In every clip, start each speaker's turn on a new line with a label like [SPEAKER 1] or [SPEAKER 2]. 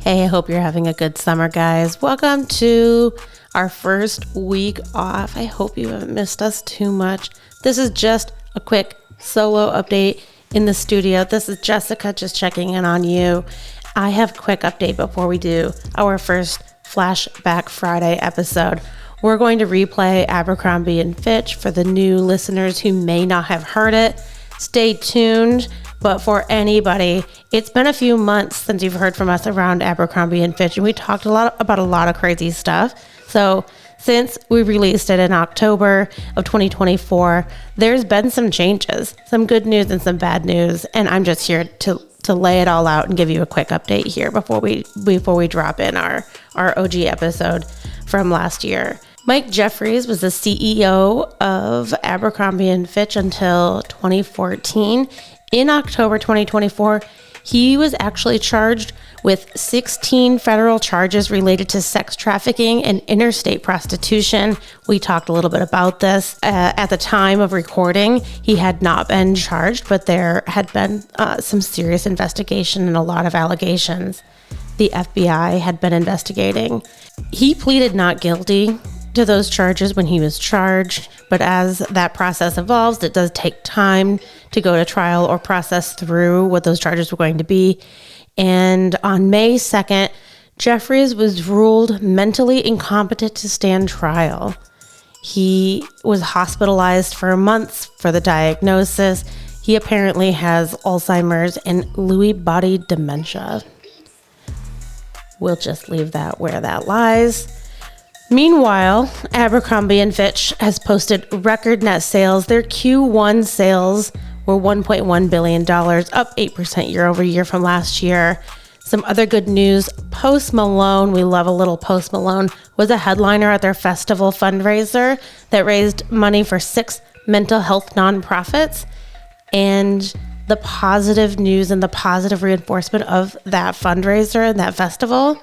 [SPEAKER 1] Hey, I hope you're having a good summer, guys. Welcome to our first week off. I hope you haven't missed us too much. This is just a quick solo update in the studio. This is Jessica just checking in on you. I have a quick update before we do our first Flashback Friday episode. We're going to replay Abercrombie and Fitch for the new listeners who may not have heard it. Stay tuned. But for anybody, it's been a few months since you've heard from us around Abercrombie and Fitch, and we talked about a lot of crazy stuff. So since we released it in October of 2024, there's been some changes, some good news and some bad news, and I'm just here to lay it all out and give you a quick update here before we drop in our OG episode from last year. Mike Jeffries was the CEO of Abercrombie and Fitch until 2014. In October 2024, he was actually charged with 16 federal charges related to sex trafficking and interstate prostitution. We talked a little bit about this. At the time of recording, he had not been charged, but there had been some serious investigation and a lot of allegations. The FBI had been investigating. He pleaded not guilty to those charges when he was charged, but as that process evolves, it does take time to go to trial or process through what those charges were going to be. And on May 2nd, Jeffries was ruled mentally incompetent to stand trial. He was hospitalized for months for the diagnosis. He apparently has Alzheimer's and Lewy body dementia. We'll just leave that where that lies. Meanwhile, Abercrombie and Fitch has posted record net sales. Their Q1 sales were $1.1 billion, up 8% year over year from last year. Some other good news, Post Malone, we love a little Post Malone, was a headliner at their festival fundraiser that raised money for 6 mental health nonprofits. And the positive news and the positive reinforcement of that fundraiser and that festival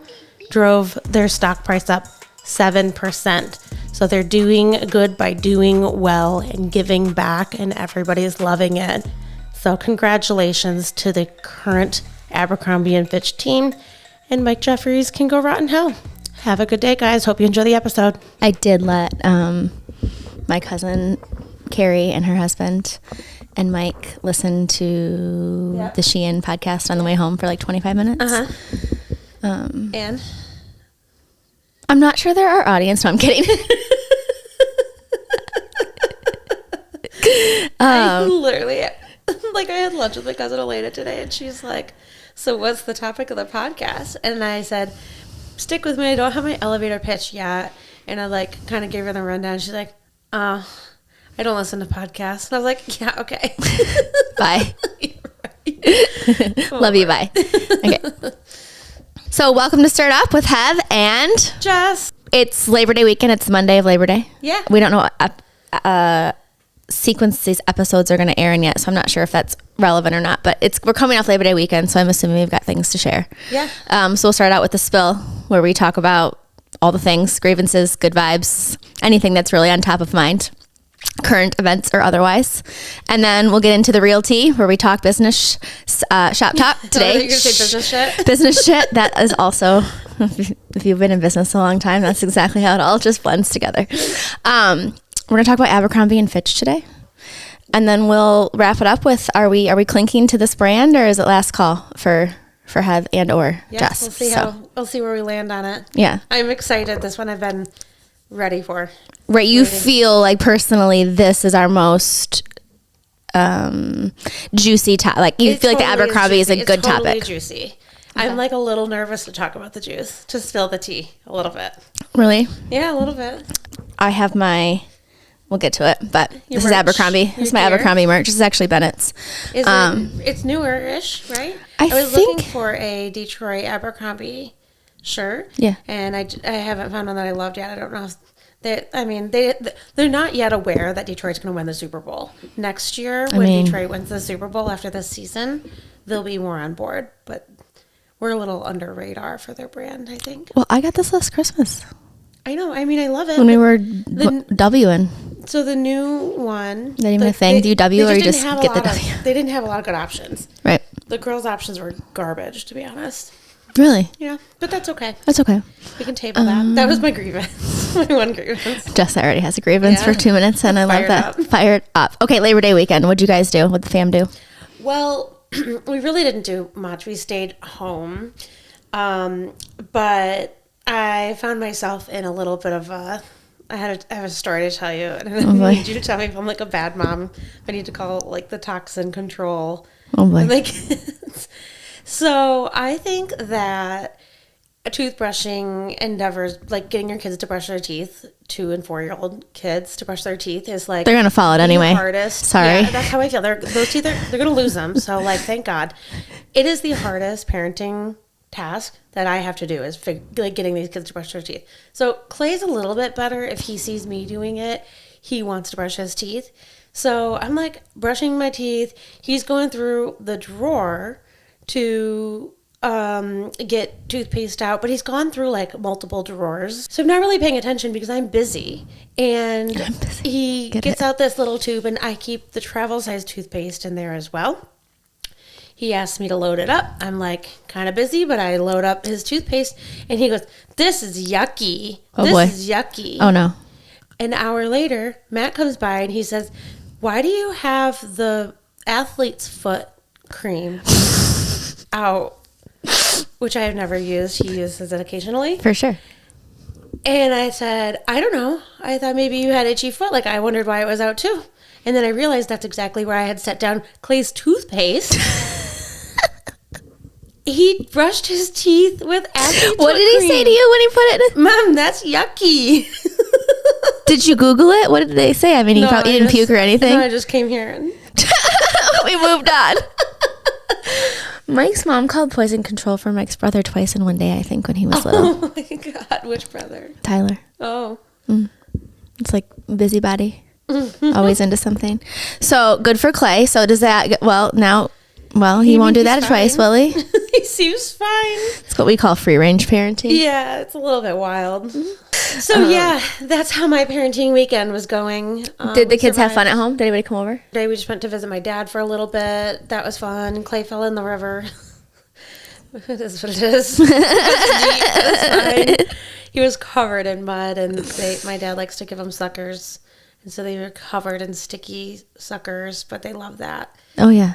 [SPEAKER 1] drove their stock price up 7%. So they're doing good by doing well and giving back, and everybody's loving it. So congratulations to the current Abercrombie and Fitch team, and Mike Jeffries can go rot in hell. Have a good day, guys. Hope you enjoy the episode.
[SPEAKER 2] I did let my cousin Carrie and her husband and Mike listen to the Shein podcast on the way home for like 25 minutes.
[SPEAKER 1] And
[SPEAKER 2] I'm not sure they're our audience. No, I'm kidding.
[SPEAKER 1] I literally, I had lunch with my cousin Elena today, and she's like, so what's the topic of the podcast? And I said, stick with me. I don't have my elevator pitch yet. And I kind of gave her the rundown. She's like, I don't listen to podcasts. And I was like, yeah, okay.
[SPEAKER 2] Bye. Love you. Bye. Okay. So welcome to Start Up with Hev and
[SPEAKER 1] Jess.
[SPEAKER 2] It's Labor Day weekend. It's Monday of Labor Day.
[SPEAKER 1] Yeah.
[SPEAKER 2] We don't know what sequence these episodes are going to air in yet, so I'm not sure if that's relevant or not. But we're coming off Labor Day weekend, so I'm assuming we've got things to share.
[SPEAKER 1] Yeah.
[SPEAKER 2] So we'll start out with the spill, where we talk about all the things, grievances, good vibes, anything that's really on top of mind, current events or otherwise. And then we'll get into the real tea, where we talk business shop talk today.
[SPEAKER 1] You're gonna say business shit?
[SPEAKER 2] Business shit. That is also, if you've been in business a long time, that's exactly how it all just blends together. We're gonna talk about Abercrombie and Fitch today, and then we'll wrap it up with are we clinking to this brand, or is it last call for Hev and or Jess?
[SPEAKER 1] We'll see where we land on it.
[SPEAKER 2] Yeah,
[SPEAKER 1] I'm excited. This one I've been ready for.
[SPEAKER 2] Right, you feel like personally this is our most juicy topic. Like you feel like the Abercrombie is a good topic.
[SPEAKER 1] Totally juicy. Okay. I'm a little nervous to talk about the juice, to spill the tea a little bit.
[SPEAKER 2] Really?
[SPEAKER 1] Yeah, a little bit.
[SPEAKER 2] I have we'll get to it, but this is Abercrombie. This is my Abercrombie merch. This is actually Bennett's.
[SPEAKER 1] It's newer-ish, right? I was looking for a Detroit Abercrombie shirt.
[SPEAKER 2] Yeah.
[SPEAKER 1] And I haven't found one that I loved yet. I don't know. They're not yet aware that Detroit's going to win the Super Bowl. Next year, when Detroit wins the Super Bowl after this season, they'll be more on board. But we're a little under radar for their brand, I think.
[SPEAKER 2] Well, I got this last Christmas.
[SPEAKER 1] I know. I love it.
[SPEAKER 2] When we were W'ing.
[SPEAKER 1] So the new one.
[SPEAKER 2] That even a thing? Do you W or you just get the W?
[SPEAKER 1] They didn't have a lot of good options.
[SPEAKER 2] Right.
[SPEAKER 1] The girls' options were garbage, to be honest.
[SPEAKER 2] Really?
[SPEAKER 1] Yeah, but that's okay.
[SPEAKER 2] That's okay.
[SPEAKER 1] We can table that. That was my grievance. My one grievance.
[SPEAKER 2] Jess already has a grievance for 2 minutes, and I love that. Fired up. Okay, Labor Day weekend. What'd you guys do? What'd the fam do?
[SPEAKER 1] Well, we really didn't do much. We stayed home. But I found myself in a little bit of a... I have a story to tell you. And I need you to tell me if I'm like a bad mom. I need to call like the toxin control.
[SPEAKER 2] Oh, boy.
[SPEAKER 1] Like, so I think that toothbrushing endeavors, like getting your kids to brush their teeth, 2 and 4-year-old kids to brush their teeth, is like...
[SPEAKER 2] They're going to follow it anyway.
[SPEAKER 1] Hardest.
[SPEAKER 2] Sorry.
[SPEAKER 1] Yeah, that's how I feel. Those teeth, they're going to lose them. So, like, thank God. It is the hardest parenting task that I have to do is like getting these kids to brush their teeth. So Clay's a little bit better. If he sees me doing it, he wants to brush his teeth. So I'm like brushing my teeth. He's going through the drawer to get toothpaste out, but he's gone through like multiple drawers. So I'm not really paying attention because I'm busy. And he gets out this little tube, and I keep the travel size toothpaste in there as well. He asked me to load it up. I'm like kind of busy, but I load up his toothpaste, and he goes, "This is yucky. This is yucky."
[SPEAKER 2] Oh no.
[SPEAKER 1] An hour later, Matt comes by and he says, "Why do you have the athlete's foot cream out?" Which I have never used. He uses it occasionally.
[SPEAKER 2] For sure.
[SPEAKER 1] And I said, "I don't know. I thought maybe you had itchy foot. Like, I wondered why it was out too." And then I realized that's exactly where I had set down Clay's toothpaste. He brushed his teeth with athlete's
[SPEAKER 2] What did he say to you when he put it in?
[SPEAKER 1] "Mom, that's yucky."
[SPEAKER 2] Did you Google it? What did they say? I mean, he probably didn't puke or anything.
[SPEAKER 1] No, I just came here and...
[SPEAKER 2] We moved on. Mike's mom called poison control for Mike's brother twice in one day, I think, when he was little.
[SPEAKER 1] Oh my God, which brother?
[SPEAKER 2] Tyler.
[SPEAKER 1] Oh.
[SPEAKER 2] It's like busybody. Always into something. So good for Clay. So does that, he won't do that twice, will he?
[SPEAKER 1] He seems fine.
[SPEAKER 2] It's what we call free range parenting.
[SPEAKER 1] Yeah, it's a little bit wild. So yeah, that's how my parenting weekend was going.
[SPEAKER 2] Did the kids have fun at home? Did anybody come over?
[SPEAKER 1] Today we just went to visit my dad for a little bit. That was fun. Clay fell in the river. It is what it is. It was fine. He was covered in mud, and my dad likes to give him suckers. And so they were covered in sticky suckers, but they love that.
[SPEAKER 2] Oh, yeah.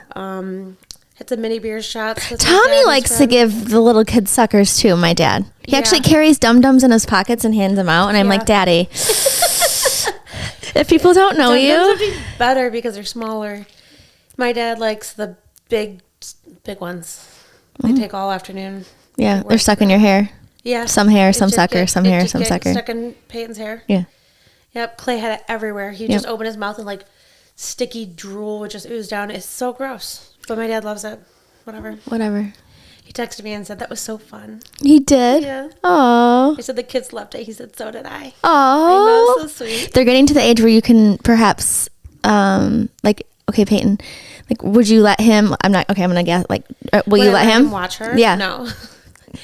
[SPEAKER 1] Had some mini beer shots.
[SPEAKER 2] Tommy likes to give the little kids suckers, too, my dad. He actually carries Dum-Dums in his pockets and hands them out. And I'm like, Daddy, if people don't know you.
[SPEAKER 1] Dum-Dums would be better because they're smaller. My dad likes the big ones. They take all afternoon.
[SPEAKER 2] Yeah, they're stuck in your hair.
[SPEAKER 1] Yeah.
[SPEAKER 2] Some hair, some sucker, some hair, some sucker.
[SPEAKER 1] Stuck in Peyton's hair.
[SPEAKER 2] Yeah.
[SPEAKER 1] Yep, Clay had it everywhere. He'd just open his mouth and like sticky drool would just ooze down. It's so gross. But my dad loves it. Whatever. He texted me and said that was so fun.
[SPEAKER 2] He did?
[SPEAKER 1] Yeah.
[SPEAKER 2] Oh.
[SPEAKER 1] He said the kids loved it. He said so did I.
[SPEAKER 2] Oh.
[SPEAKER 1] I know, so sweet.
[SPEAKER 2] They're getting to the age where you can perhaps, okay, Peyton, like, would you let him, I'm going to guess, like, will you let him
[SPEAKER 1] watch her?
[SPEAKER 2] Yeah.
[SPEAKER 1] No.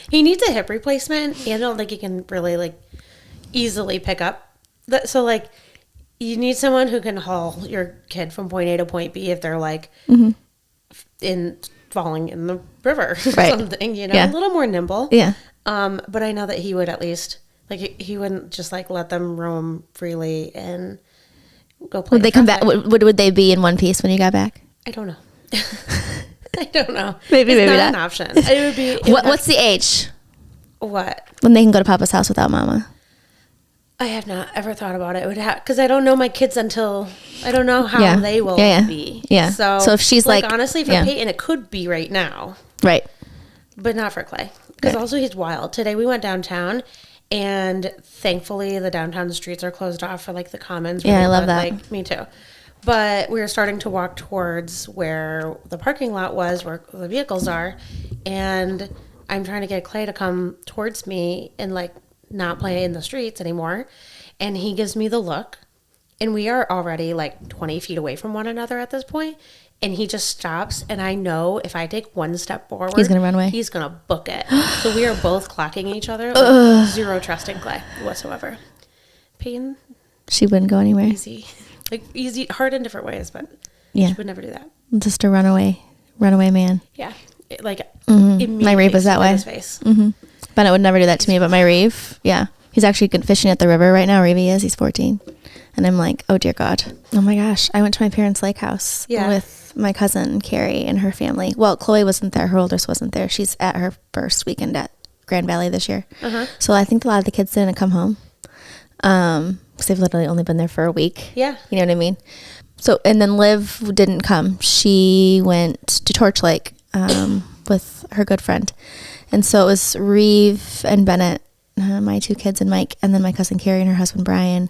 [SPEAKER 1] He needs a hip replacement, and I don't think he can really, like, easily pick up. So, like, you need someone who can haul your kid from point A to point B if they're, like, falling in the river or something, a little more nimble. Yeah. But I know that he would at least, like, he wouldn't just, like, let them roam freely and go play.
[SPEAKER 2] Would they come back? Would they be in one piece when you got back?
[SPEAKER 1] I don't know. I don't know.
[SPEAKER 2] Maybe
[SPEAKER 1] not
[SPEAKER 2] not
[SPEAKER 1] an option. It would be.
[SPEAKER 2] What's the age?
[SPEAKER 1] What?
[SPEAKER 2] When they can go to Papa's house without Mama?
[SPEAKER 1] I have not ever thought about it. It would because I don't know my kids until I don't know how they will be.
[SPEAKER 2] Yeah. So if she's like
[SPEAKER 1] honestly, for Peyton, it could be right now.
[SPEAKER 2] Right.
[SPEAKER 1] But not for Clay because also he's wild. Today we went downtown, and thankfully the downtown streets are closed off for like the commons.
[SPEAKER 2] Yeah, I love that.
[SPEAKER 1] Like me too. But we were starting to walk towards where the parking lot was, where the vehicles are, and I'm trying to get Clay to come towards me and like not play in the streets anymore. And he gives me the look, and we are already like 20 feet away from one another at this point. And he just stops, and I know if I take one step forward,
[SPEAKER 2] he's gonna run away.
[SPEAKER 1] He's gonna book it. So we are both clocking each other. Like, zero trust in Clay whatsoever. Peyton,
[SPEAKER 2] she wouldn't go anywhere.
[SPEAKER 1] Easy, hard in different ways, but she would never do that.
[SPEAKER 2] Just a runaway man.
[SPEAKER 1] Yeah. like immediately
[SPEAKER 2] My Reeve was that way.
[SPEAKER 1] his face.
[SPEAKER 2] Bennett would never do that to me, but my Reeve, yeah. He's actually good fishing at the river right now. Reeve is. He's 14. And I'm like, oh, dear God. Oh, my gosh. I went to my parents' lake house with my cousin, Carrie, and her family. Well, Chloe wasn't there. Her oldest wasn't there. She's at her first weekend at Grand Valley this year. So I think a lot of the kids didn't come home because they've literally only been there for a week.
[SPEAKER 1] Yeah.
[SPEAKER 2] You know what I mean? So, and then Liv didn't come. She went to Torch Lake with her good friend. And so it was Reeve and Bennett, my 2 kids, and Mike, and then my cousin Carrie and her husband Brian,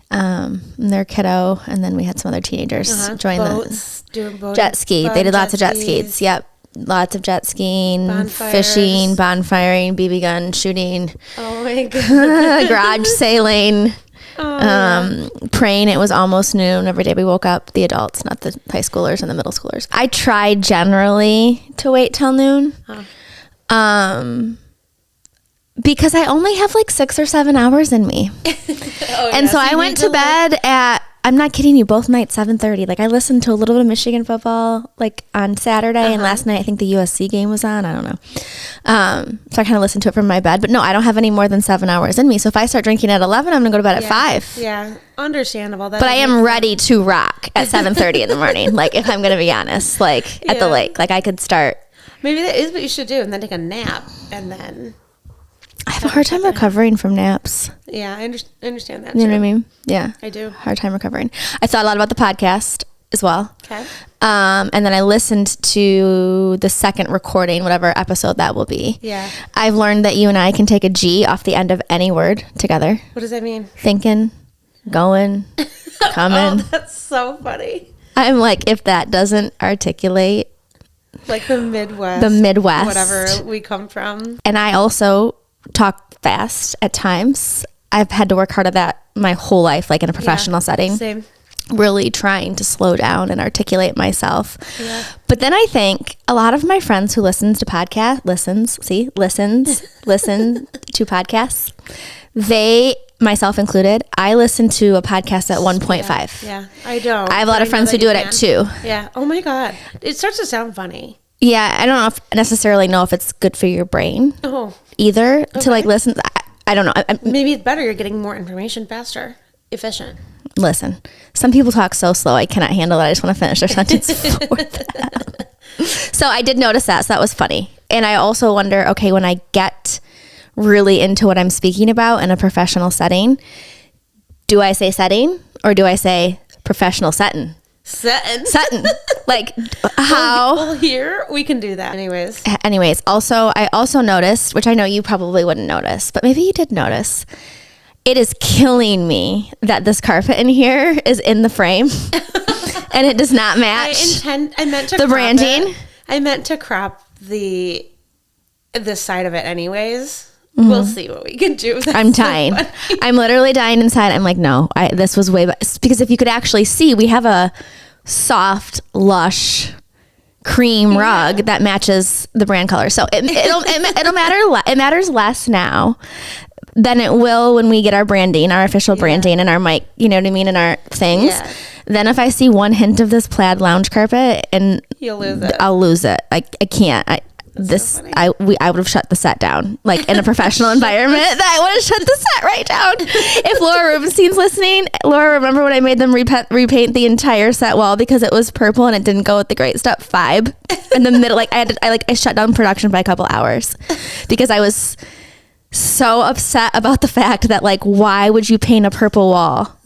[SPEAKER 2] and their kiddo, and then we had some other teenagers join the jet ski. They did lots of jet skis. Yep. Lots of jet skiing, fishing, bonfiring, BB gun shooting. Oh my God. Garage sailing. Praying. It was almost noon every day we woke up, the adults, not the high schoolers and the middle schoolers. I tried generally to wait till noon. Because I only have like 6 or 7 hours in me. So I went to bed at, I'm not kidding you, both nights 7:30. Like I listened to a little bit of Michigan football like on Saturday, and last night I think the USC game was on. I don't know. So I kind of listened to it from my bed. But no, I don't have any more than 7 hours in me. So if I start drinking at 11, I'm going to go to bed at 5.
[SPEAKER 1] Yeah, understandable.
[SPEAKER 2] But I am ready to rock at 7:30 in the morning. Like if I'm going to be honest, like at the lake, like I could start.
[SPEAKER 1] Maybe that is what you should do, and then take a nap, and then.
[SPEAKER 2] I have a hard time recovering from naps.
[SPEAKER 1] Yeah, I understand that.
[SPEAKER 2] You know what I mean? Yeah.
[SPEAKER 1] I do.
[SPEAKER 2] Hard time recovering. I thought a lot about the podcast as well.
[SPEAKER 1] Okay.
[SPEAKER 2] And then I listened to the second recording, whatever episode that will be.
[SPEAKER 1] Yeah.
[SPEAKER 2] I've learned that you and I can take a G off the end of any word together.
[SPEAKER 1] What does that mean?
[SPEAKER 2] Thinking, going, coming.
[SPEAKER 1] Oh, that's so funny.
[SPEAKER 2] I'm like, if that doesn't articulate.
[SPEAKER 1] Like the Midwest. Whatever we come from.
[SPEAKER 2] And I also talk fast at times. I've had to work hard at that my whole life, like in a professional setting. Same. Really trying to slow down and articulate myself. Yeah. But then I think a lot of my friends who listen to podcasts, they, myself included, I listen to a podcast at 1.5.
[SPEAKER 1] Yeah, I don't.
[SPEAKER 2] I have a lot of friends who do it at 2.
[SPEAKER 1] Yeah. Oh my God. It starts to sound funny.
[SPEAKER 2] Yeah, I don't necessarily know if it's good for your brain either to like listen. I don't know.
[SPEAKER 1] Maybe it's better. You're getting more information faster, efficient.
[SPEAKER 2] Listen, some people talk so slow I cannot handle it. I just want to finish their sentence for that. So I did notice that. So that was funny. And I also wonder, okay, when I get really into what I'm speaking about in a professional setting, do I say setting or do I say professional setting? Setting. Like how?
[SPEAKER 1] Well, here we can do that.
[SPEAKER 2] Anyways, also, I also noticed, which I know you probably wouldn't notice, but maybe you did notice, it is killing me that this carpet in here is in the frame and it does not match.
[SPEAKER 1] I meant to
[SPEAKER 2] the branding.
[SPEAKER 1] I meant to crop the side of it anyways. We'll see what we can do. That's
[SPEAKER 2] I'm dying. So I'm literally dying inside. I'm like, no, this was way because if you could actually see, we have a soft, lush cream rug that matches the brand color. So it'll matter. It matters less now than it will when we get our branding, our official branding, and our mic. You know what I mean, and our things. Yeah. Then if I see one hint of this plaid lounge carpet, and
[SPEAKER 1] you'll lose it.
[SPEAKER 2] I'll lose it. I can't. So I would have shut the set down, like in a professional environment. I would have shut the set right down. If Laura Rubenstein's listening, Laura, remember when I made them repaint the entire set wall because it was purple and it didn't go with the Great Step vibe in the middle? Like I shut down production by a couple hours because I was so upset about the fact that like, why would you paint a purple wall?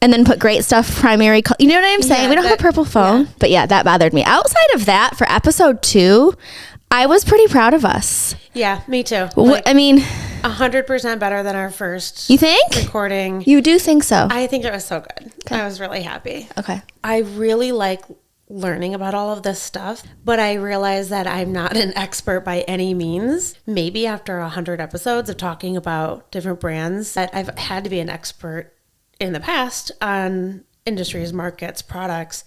[SPEAKER 2] And then put Great Stuff primary color. You know what I'm saying? Yeah, we don't have a purple phone. Yeah. But yeah, that bothered me. Outside of that, for episode 2, I was pretty proud of us.
[SPEAKER 1] Yeah, me too.
[SPEAKER 2] I mean,
[SPEAKER 1] 100% better than our first
[SPEAKER 2] you think?
[SPEAKER 1] Recording.
[SPEAKER 2] You do think so?
[SPEAKER 1] I think it was so good. Okay. I was really happy.
[SPEAKER 2] Okay.
[SPEAKER 1] I really like learning about all of this stuff, but I realize that I'm not an expert by any means. Maybe after 100 episodes of talking about different brands, that I've had to be an expert in the past on industries, markets, products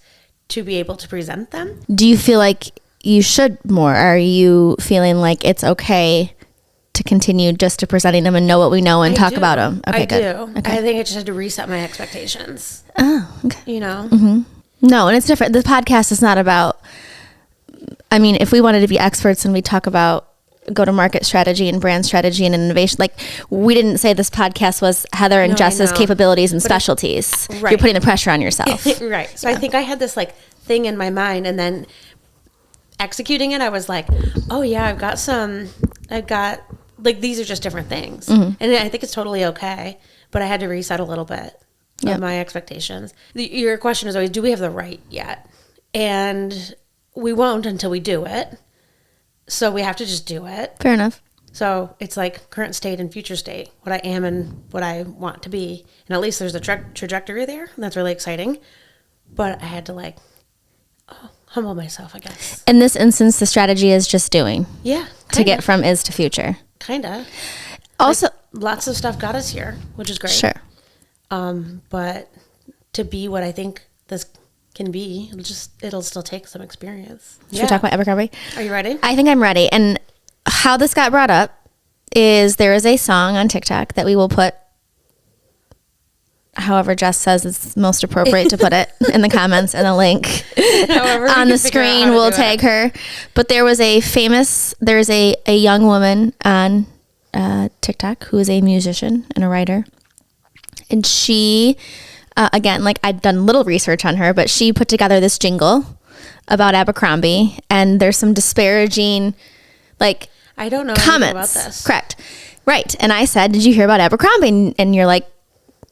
[SPEAKER 1] to be able to present them.
[SPEAKER 2] Do you feel like you should more? Are you feeling like it's okay to continue just to presenting them and know what we know and talk about them? Okay, good.
[SPEAKER 1] I do. Okay. I think I just had to reset my expectations.
[SPEAKER 2] Oh, okay.
[SPEAKER 1] You know?
[SPEAKER 2] Mm-hmm. No, and it's different. The podcast is not about I mean, if we wanted to be experts and we talk about go-to-market strategy and brand strategy and innovation, like we didn't say this podcast was Heather and Jess's capabilities and specialties. Right. You're putting the pressure on yourself.
[SPEAKER 1] Right. So I think I had this like thing in my mind, and then executing it, I was like, oh yeah, I've got like, these are just different things. And I think it's totally okay, but I had to reset a little bit of my expectations. Your question is always, do we have the right yet? And we won't until we do it. So we have to just do it.
[SPEAKER 2] Fair enough.
[SPEAKER 1] So it's like current state and future state, what I am and what I want to be. And at least there's a trajectory there. And that's really exciting. But I had to like humble myself, I guess.
[SPEAKER 2] In this instance, the strategy is just doing.
[SPEAKER 1] Yeah.
[SPEAKER 2] To get from is to future.
[SPEAKER 1] Kind of.
[SPEAKER 2] Also,
[SPEAKER 1] like, lots of stuff got us here, which is great.
[SPEAKER 2] Sure.
[SPEAKER 1] But to be what I think this can be, it'll still take some experience.
[SPEAKER 2] Should we talk about Abercrombie?
[SPEAKER 1] Are you ready?
[SPEAKER 2] I think I'm ready. And how this got brought up is there is a song on TikTok that we will put, however Jess says it's most appropriate to put it, in the comments, and a link on the screen. We'll tag her. But there was there's a young woman on TikTok who is a musician and a writer. And she, again, like I'd done little research on her, but she put together this jingle about Abercrombie, and there's some disparaging, like,
[SPEAKER 1] I don't know
[SPEAKER 2] comments
[SPEAKER 1] about this.
[SPEAKER 2] Correct. Right. And I said, did you hear about Abercrombie? And you're like,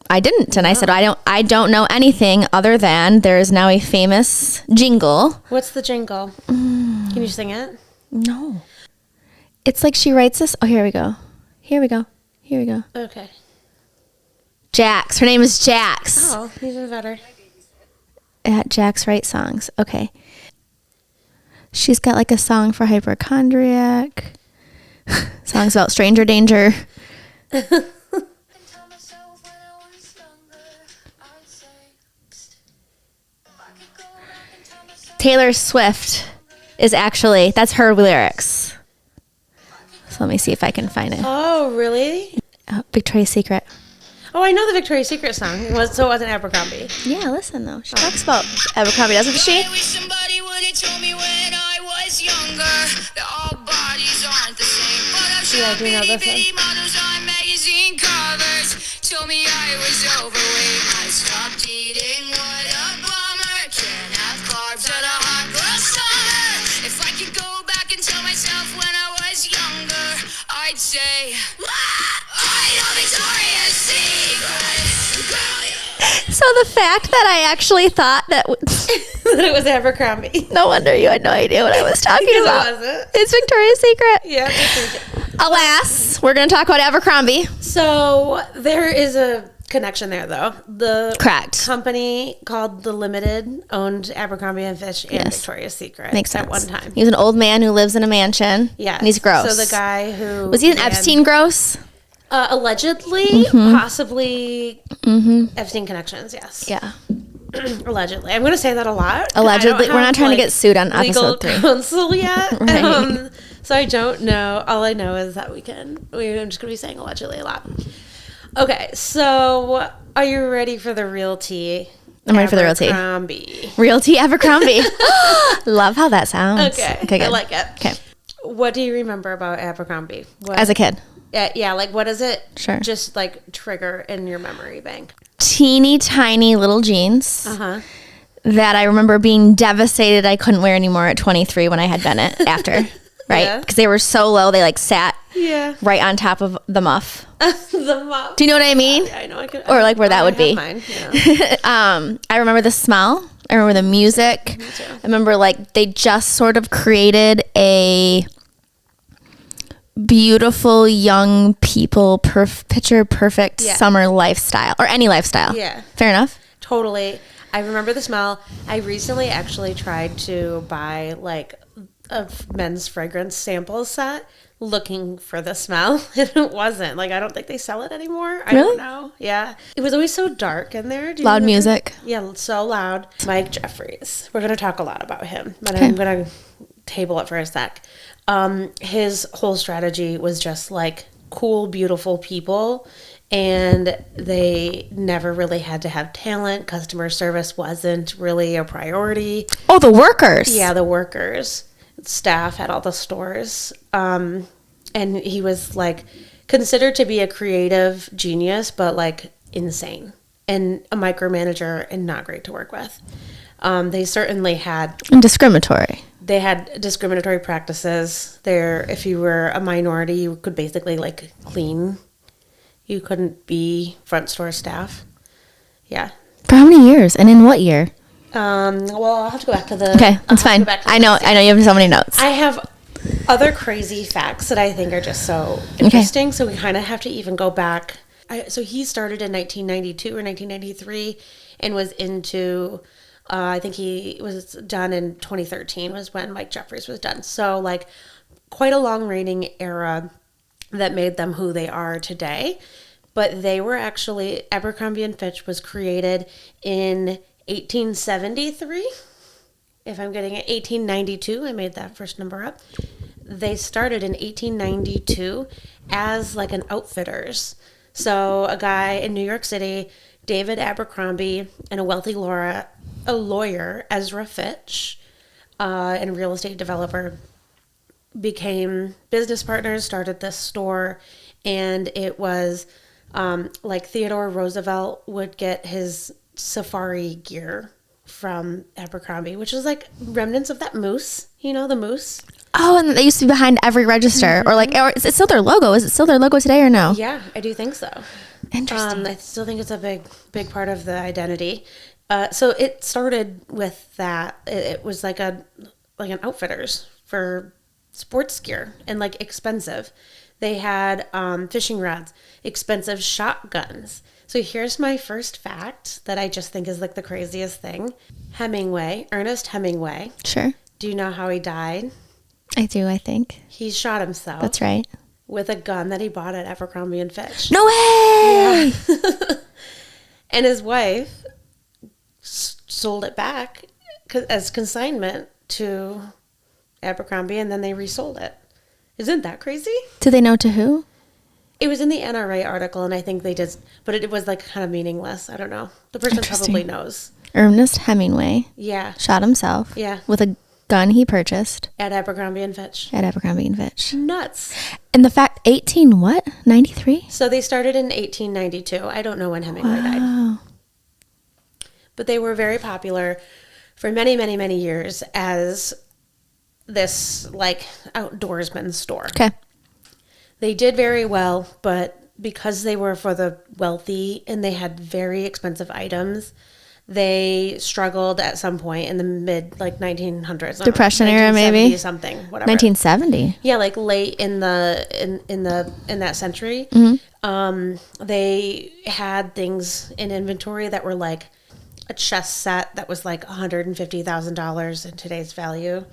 [SPEAKER 2] I didn't. And I said, I don't know anything other than there is now a famous jingle.
[SPEAKER 1] What's the jingle? Can you sing it?
[SPEAKER 2] No. It's like she writes this. Oh, here we go.
[SPEAKER 1] Okay.
[SPEAKER 2] Jax. Her name is Jax.
[SPEAKER 1] Oh, even better.
[SPEAKER 2] At Jax Write Songs. Okay. She's got like a song for hypochondriac. Songs about stranger danger. Taylor Swift is actually, that's her lyrics. So let me see if I can find it.
[SPEAKER 1] Oh, really?
[SPEAKER 2] Victoria's Secret.
[SPEAKER 1] Oh, I know the Victoria's Secret song. So it wasn't Abercrombie.
[SPEAKER 2] Yeah, listen though. She talks about Abercrombie, doesn't she?
[SPEAKER 3] I wish somebody would have told me when I was younger that all bodies aren't the same. But I'm sure
[SPEAKER 1] I do know this one.
[SPEAKER 3] models on magazine covers told me I was overweight. I stopped eating. What a bummer. Can't have carbs at a hot girl summer. If I could go back and tell myself when I was younger, I'd say, I know Victoria's Secret.
[SPEAKER 2] So the fact that I actually thought that
[SPEAKER 1] that it was Abercrombie.
[SPEAKER 2] No wonder you had no idea what I was talking about.
[SPEAKER 1] It wasn't.
[SPEAKER 2] It's Victoria's Secret.
[SPEAKER 1] Yeah, Victoria's Secret.
[SPEAKER 2] Alas, we're going to talk about Abercrombie.
[SPEAKER 1] So there is a connection there, though. The
[SPEAKER 2] Correct.
[SPEAKER 1] company called The Limited owned Abercrombie and Fitch and Victoria's Secret.
[SPEAKER 2] Makes sense.
[SPEAKER 1] At one time.
[SPEAKER 2] He's an old man who lives in a mansion.
[SPEAKER 1] Yeah.
[SPEAKER 2] And he's gross.
[SPEAKER 1] So the guy who...
[SPEAKER 2] Was he an Epstein gross?
[SPEAKER 1] Allegedly, possibly Epstein connections, yes.
[SPEAKER 2] Yeah.
[SPEAKER 1] Allegedly. I'm going to say that a lot.
[SPEAKER 2] Allegedly. We're not trying to get sued on
[SPEAKER 1] legal
[SPEAKER 2] episode 3.
[SPEAKER 1] counsel yet.
[SPEAKER 2] Right.
[SPEAKER 1] So I don't know. All I know is that I'm just going to be saying allegedly a lot. Okay, so are you ready for the real tea?
[SPEAKER 2] I'm ready for the real tea.
[SPEAKER 1] Abercrombie.
[SPEAKER 2] Real tea Abercrombie. Love how that sounds.
[SPEAKER 1] Okay,
[SPEAKER 2] good.
[SPEAKER 1] I like it.
[SPEAKER 2] Okay.
[SPEAKER 1] What do you remember about Abercrombie?
[SPEAKER 2] As a kid?
[SPEAKER 1] Yeah, like what does it
[SPEAKER 2] just
[SPEAKER 1] like trigger in your memory bank?
[SPEAKER 2] Teeny tiny little jeans that I remember being devastated I couldn't wear anymore at 23 when I had done it after, right? Because they were so low, they like sat right on top of the muff.
[SPEAKER 1] The muff.
[SPEAKER 2] Do you know what I mean?
[SPEAKER 1] Yeah, I know.
[SPEAKER 2] Or like where that would be.
[SPEAKER 1] Mine, yeah.
[SPEAKER 2] I remember the smell. I remember the music.
[SPEAKER 1] Me too.
[SPEAKER 2] I remember like they just sort of created a beautiful young people picture perfect summer lifestyle, or any lifestyle.
[SPEAKER 1] Yeah.
[SPEAKER 2] Fair enough.
[SPEAKER 1] Totally. I remember the smell. I recently actually tried to buy like a men's fragrance sample set looking for the smell, and it wasn't. Like, I don't think they sell it anymore. I don't know. Yeah. It was always so dark in there.
[SPEAKER 2] Loud music.
[SPEAKER 1] Yeah, so loud. Mike Jeffries. We're going to talk a lot about him, but I'm going to table it for a sec. His whole strategy was just like cool, beautiful people, and they never really had to have talent. Customer service wasn't really a priority.
[SPEAKER 2] Oh, the workers.
[SPEAKER 1] Yeah, the workers. staff at all the stores. And he was like considered to be a creative genius, but like insane and a micromanager and not great to work with. They certainly had
[SPEAKER 2] And discriminatory.
[SPEAKER 1] They had discriminatory practices there. If you were a minority, you could basically like clean. You couldn't be front store staff. Yeah.
[SPEAKER 2] For how many years? And in what year?
[SPEAKER 1] Well, I'll have to go back to the.
[SPEAKER 2] Okay, that's fine. I know you have so many notes.
[SPEAKER 1] I have other crazy facts that I think are just so interesting. So we kind of have to even go back. So he started in 1992 or 1993 and was into. I think he was done in 2013 was when Mike Jeffries was done. So like quite a long reigning era that made them who they are today. But they were actually, Abercrombie and Fitch was created in 1873. If I'm getting it, 1892. I made that first number up. They started in 1892 as like an outfitters. So a guy in New York City, David Abercrombie, and a wealthy lawyer, Ezra Fitch, and a real estate developer, became business partners, started this store, and it was like Theodore Roosevelt would get his safari gear from Abercrombie, which is like remnants of that moose, the moose.
[SPEAKER 2] Oh, and they used to be behind every register, or is it still their logo? Is it still their logo today or no?
[SPEAKER 1] Yeah, I do think so.
[SPEAKER 2] Interesting.
[SPEAKER 1] I still think it's a big part of the identity. So it started with that. It was like an outfitters for sports gear and like expensive. They had fishing rods, expensive shotguns. So here's my first fact that I just think is like the craziest thing. Ernest Hemingway.
[SPEAKER 2] Sure.
[SPEAKER 1] Do you know how he died?
[SPEAKER 2] I do, I think.
[SPEAKER 1] He shot himself.
[SPEAKER 2] That's right.
[SPEAKER 1] With a gun that he bought at Abercrombie and Fitch.
[SPEAKER 2] No way!
[SPEAKER 1] Yeah. And his wife sold it back as consignment to Abercrombie, and then they resold it. Isn't that crazy?
[SPEAKER 2] Do they know to who?
[SPEAKER 1] It was in the NRA article, and I think they did, but it was like kind of meaningless. I don't know. The person probably knows.
[SPEAKER 2] Ernest Hemingway.
[SPEAKER 1] Yeah.
[SPEAKER 2] Shot himself.
[SPEAKER 1] Yeah.
[SPEAKER 2] With a gun he purchased.
[SPEAKER 1] At Abercrombie and Fitch.
[SPEAKER 2] At Abercrombie and Fitch.
[SPEAKER 1] Nuts.
[SPEAKER 2] And the fact, 93?
[SPEAKER 1] So they started in 1892. I don't know when Hemingway died. But they were very popular for many, many, many years as this like outdoorsman store.
[SPEAKER 2] Okay.
[SPEAKER 1] They did very well, but because they were for the wealthy and they had very expensive items, they struggled at some point in the mid like 1900s.
[SPEAKER 2] Depression era, maybe
[SPEAKER 1] something, whatever.
[SPEAKER 2] 1970.
[SPEAKER 1] Yeah, like late in that century.
[SPEAKER 2] Mm-hmm.
[SPEAKER 1] They had things in inventory that were like a chess set that was like $150,000 in today's value.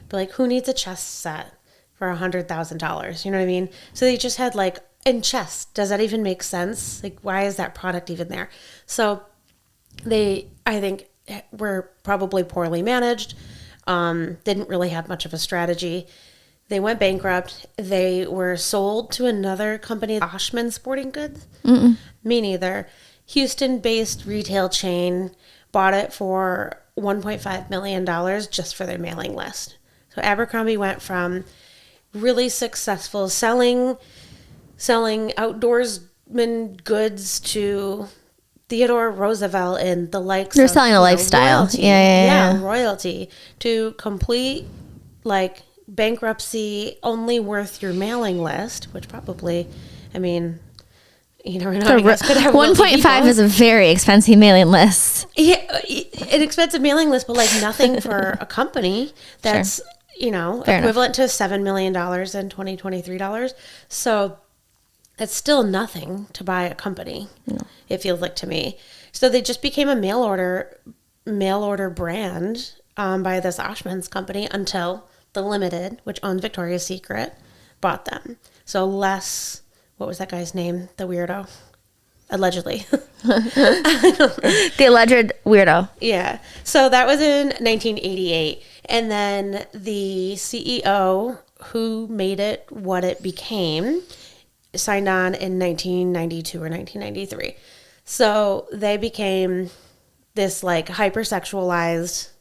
[SPEAKER 1] But like, who needs a chess set for $100,000? You know what I mean? So they just had like, in chess, does that even make sense? Like, why is that product even there? So they, I think, were probably poorly managed, didn't really have much of a strategy. They went bankrupt. They were sold to another company, Oshman Sporting Goods.
[SPEAKER 2] Mm-mm.
[SPEAKER 1] Me neither. Houston-based retail chain bought it for $1.5 million just for their mailing list. So Abercrombie went from really successful selling outdoorsman goods to Theodore Roosevelt and the likes.
[SPEAKER 2] They're selling a lifestyle.
[SPEAKER 1] Royalty.
[SPEAKER 2] Yeah,
[SPEAKER 1] royalty to complete like bankruptcy, only worth your mailing list, which probably, I mean, you never know. I guess could have
[SPEAKER 2] 1.5 is a very expensive mailing list.
[SPEAKER 1] Yeah, an expensive mailing list, but like nothing for a company that's
[SPEAKER 2] Fair
[SPEAKER 1] equivalent to $7 million in 2023 dollars. So that's still nothing to buy a company. No. It feels like to me. So they just became a mail order brand by this Oshman's company until the Limited, which owned Victoria's Secret, bought them. So what was that guy's name? The weirdo. Allegedly.
[SPEAKER 2] The alleged weirdo.
[SPEAKER 1] Yeah. So that was in 1988. And then the CEO who made it what it became signed on in 1992 or 1993. So they became this like hypersexualized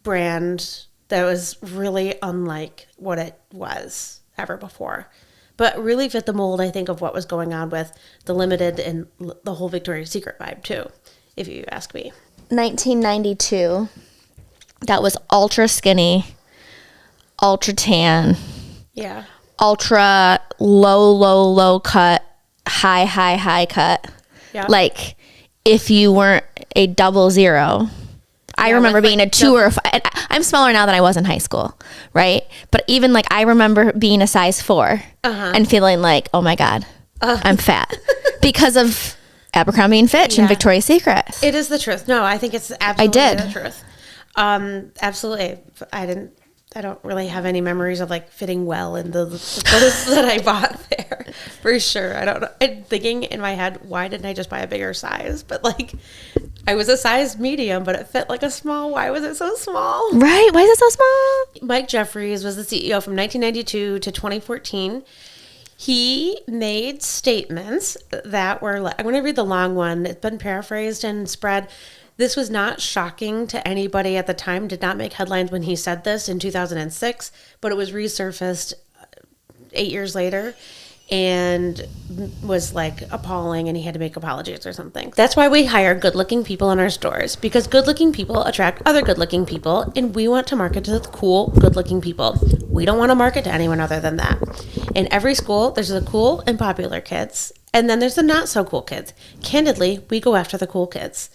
[SPEAKER 1] brand that was really unlike what it was ever before. But really fit the mold, I think, of what was going on with the Limited and the whole Victoria's Secret vibe, too, if you ask me.
[SPEAKER 2] 1992. That was ultra skinny, ultra tan,
[SPEAKER 1] Yeah.
[SPEAKER 2] ultra low cut, high cut.
[SPEAKER 1] Yeah.
[SPEAKER 2] Like, if you weren't a 00. I remember being a 2 or a 5. I'm smaller now than I was in high school, right? But even like I remember being a size 4 and feeling like, oh my God, I'm fat because of Abercrombie and Fitch and Victoria's Secret.
[SPEAKER 1] It is the truth. No, I think it's absolutely the truth. Absolutely. I don't really have any memories of like fitting well in the clothes that I bought there, for sure. I don't know. I'm thinking in my head, why didn't I just buy a bigger size? But like, I was a size medium, but it fit like a small. Why was it so small?
[SPEAKER 2] Right? Why is it so small?
[SPEAKER 1] Mike Jeffries was the CEO from 1992 to 2014. He made statements that were, I'm going to read the long one. It's been paraphrased and spread. This was not shocking to anybody at the time, did not make headlines when he said this in 2006, but it was resurfaced 8 years later and was like appalling, and he had to make apologies or something. That's why we hire good-looking people in our stores, because good-looking people attract other good-looking people, and we want to market to the cool, good-looking people. We don't want to market to anyone other than that. In every school, there's the cool and popular kids, and then there's the not-so-cool kids. Candidly, we go after the cool kids.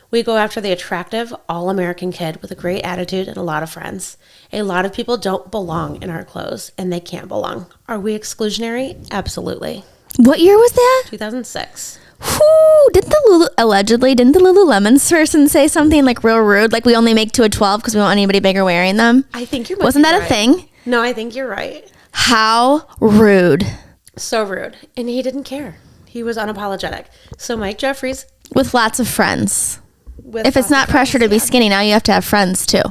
[SPEAKER 1] We go after the attractive, all-American kid with a great attitude and a lot of friends. A lot of people don't belong in our clothes, and they can't belong. Are we exclusionary? Absolutely.
[SPEAKER 2] What year was that?
[SPEAKER 1] 2006.
[SPEAKER 2] Whoo! Didn't the Lululemon person say something like real rude? Like we only make 2 of 12 because we don't want anybody bigger wearing them?
[SPEAKER 1] I think you're
[SPEAKER 2] Wasn't that a thing?
[SPEAKER 1] No, I think you're right.
[SPEAKER 2] How rude.
[SPEAKER 1] So rude. And he didn't care. He was unapologetic. So Mike Jeffries.
[SPEAKER 2] With lots of friends. If it's not pressure to be skinny, now you have to have friends too.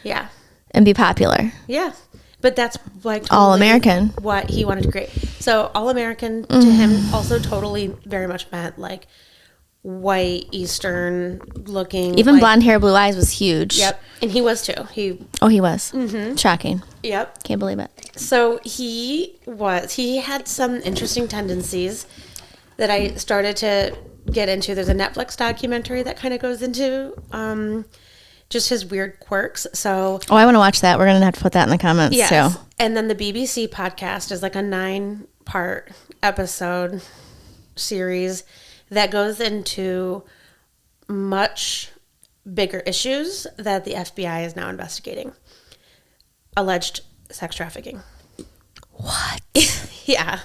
[SPEAKER 1] Yeah.
[SPEAKER 2] And be popular.
[SPEAKER 1] Yeah. But that's like totally
[SPEAKER 2] all American.
[SPEAKER 1] What he wanted to create. So all American to him also totally very much meant like white, Eastern looking.
[SPEAKER 2] Even
[SPEAKER 1] like,
[SPEAKER 2] blonde hair, blue eyes was huge.
[SPEAKER 1] Yep. And he was too.
[SPEAKER 2] He was. Mm-hmm. Shocking.
[SPEAKER 1] Yep.
[SPEAKER 2] Can't believe it.
[SPEAKER 1] So he had some interesting tendencies that I started to get into. There's a Netflix documentary that kind of goes into just his weird quirks. So
[SPEAKER 2] I want to watch that. We're going to have to put that in the comments too.
[SPEAKER 1] And then the BBC podcast is like a 9-part episode series that goes into much bigger issues that the FBI is now investigating. Alleged sex trafficking.
[SPEAKER 2] What?
[SPEAKER 1] Yeah.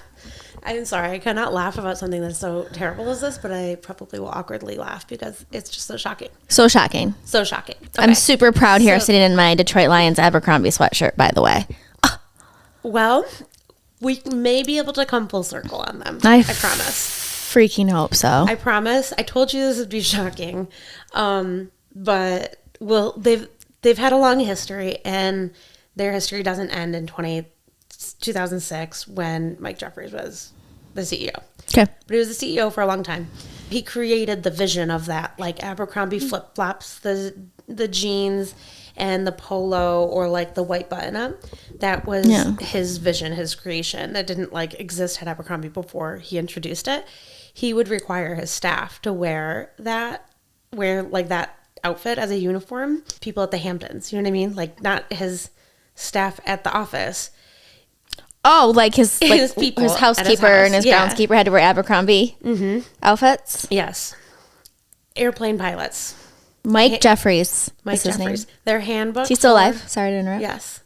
[SPEAKER 1] I'm sorry, I cannot laugh about something that's so terrible as this, but I probably will awkwardly laugh because it's just so shocking.
[SPEAKER 2] So shocking.
[SPEAKER 1] So shocking. Okay.
[SPEAKER 2] I'm super proud here sitting in my Detroit Lions Abercrombie sweatshirt, by the way.
[SPEAKER 1] Well, we may be able to come full circle on them. I promise.
[SPEAKER 2] Freaking hope so.
[SPEAKER 1] I promise. I told you this would be shocking. But they've had a long history, and their history doesn't end in 2006 when Mike Jeffries was the CEO.
[SPEAKER 2] Okay.
[SPEAKER 1] But he was the CEO for a long time. He created the vision of that, like Abercrombie flip-flops, the jeans and the polo, or like the white button-up. That was his vision, his creation. That didn't like exist at Abercrombie before he introduced it. He would require his staff to wear that outfit as a uniform. People at the Hamptons, you know what I mean? Like not his staff at the office.
[SPEAKER 2] Oh, like his
[SPEAKER 1] people,
[SPEAKER 2] his housekeeper and his groundskeeper had to wear Abercrombie outfits?
[SPEAKER 1] Yes. Airplane pilots.
[SPEAKER 2] Mike Jeffries.
[SPEAKER 1] Mike Jeffries. Their handbook.
[SPEAKER 2] Is he still alive? Sorry to interrupt.
[SPEAKER 1] Yes.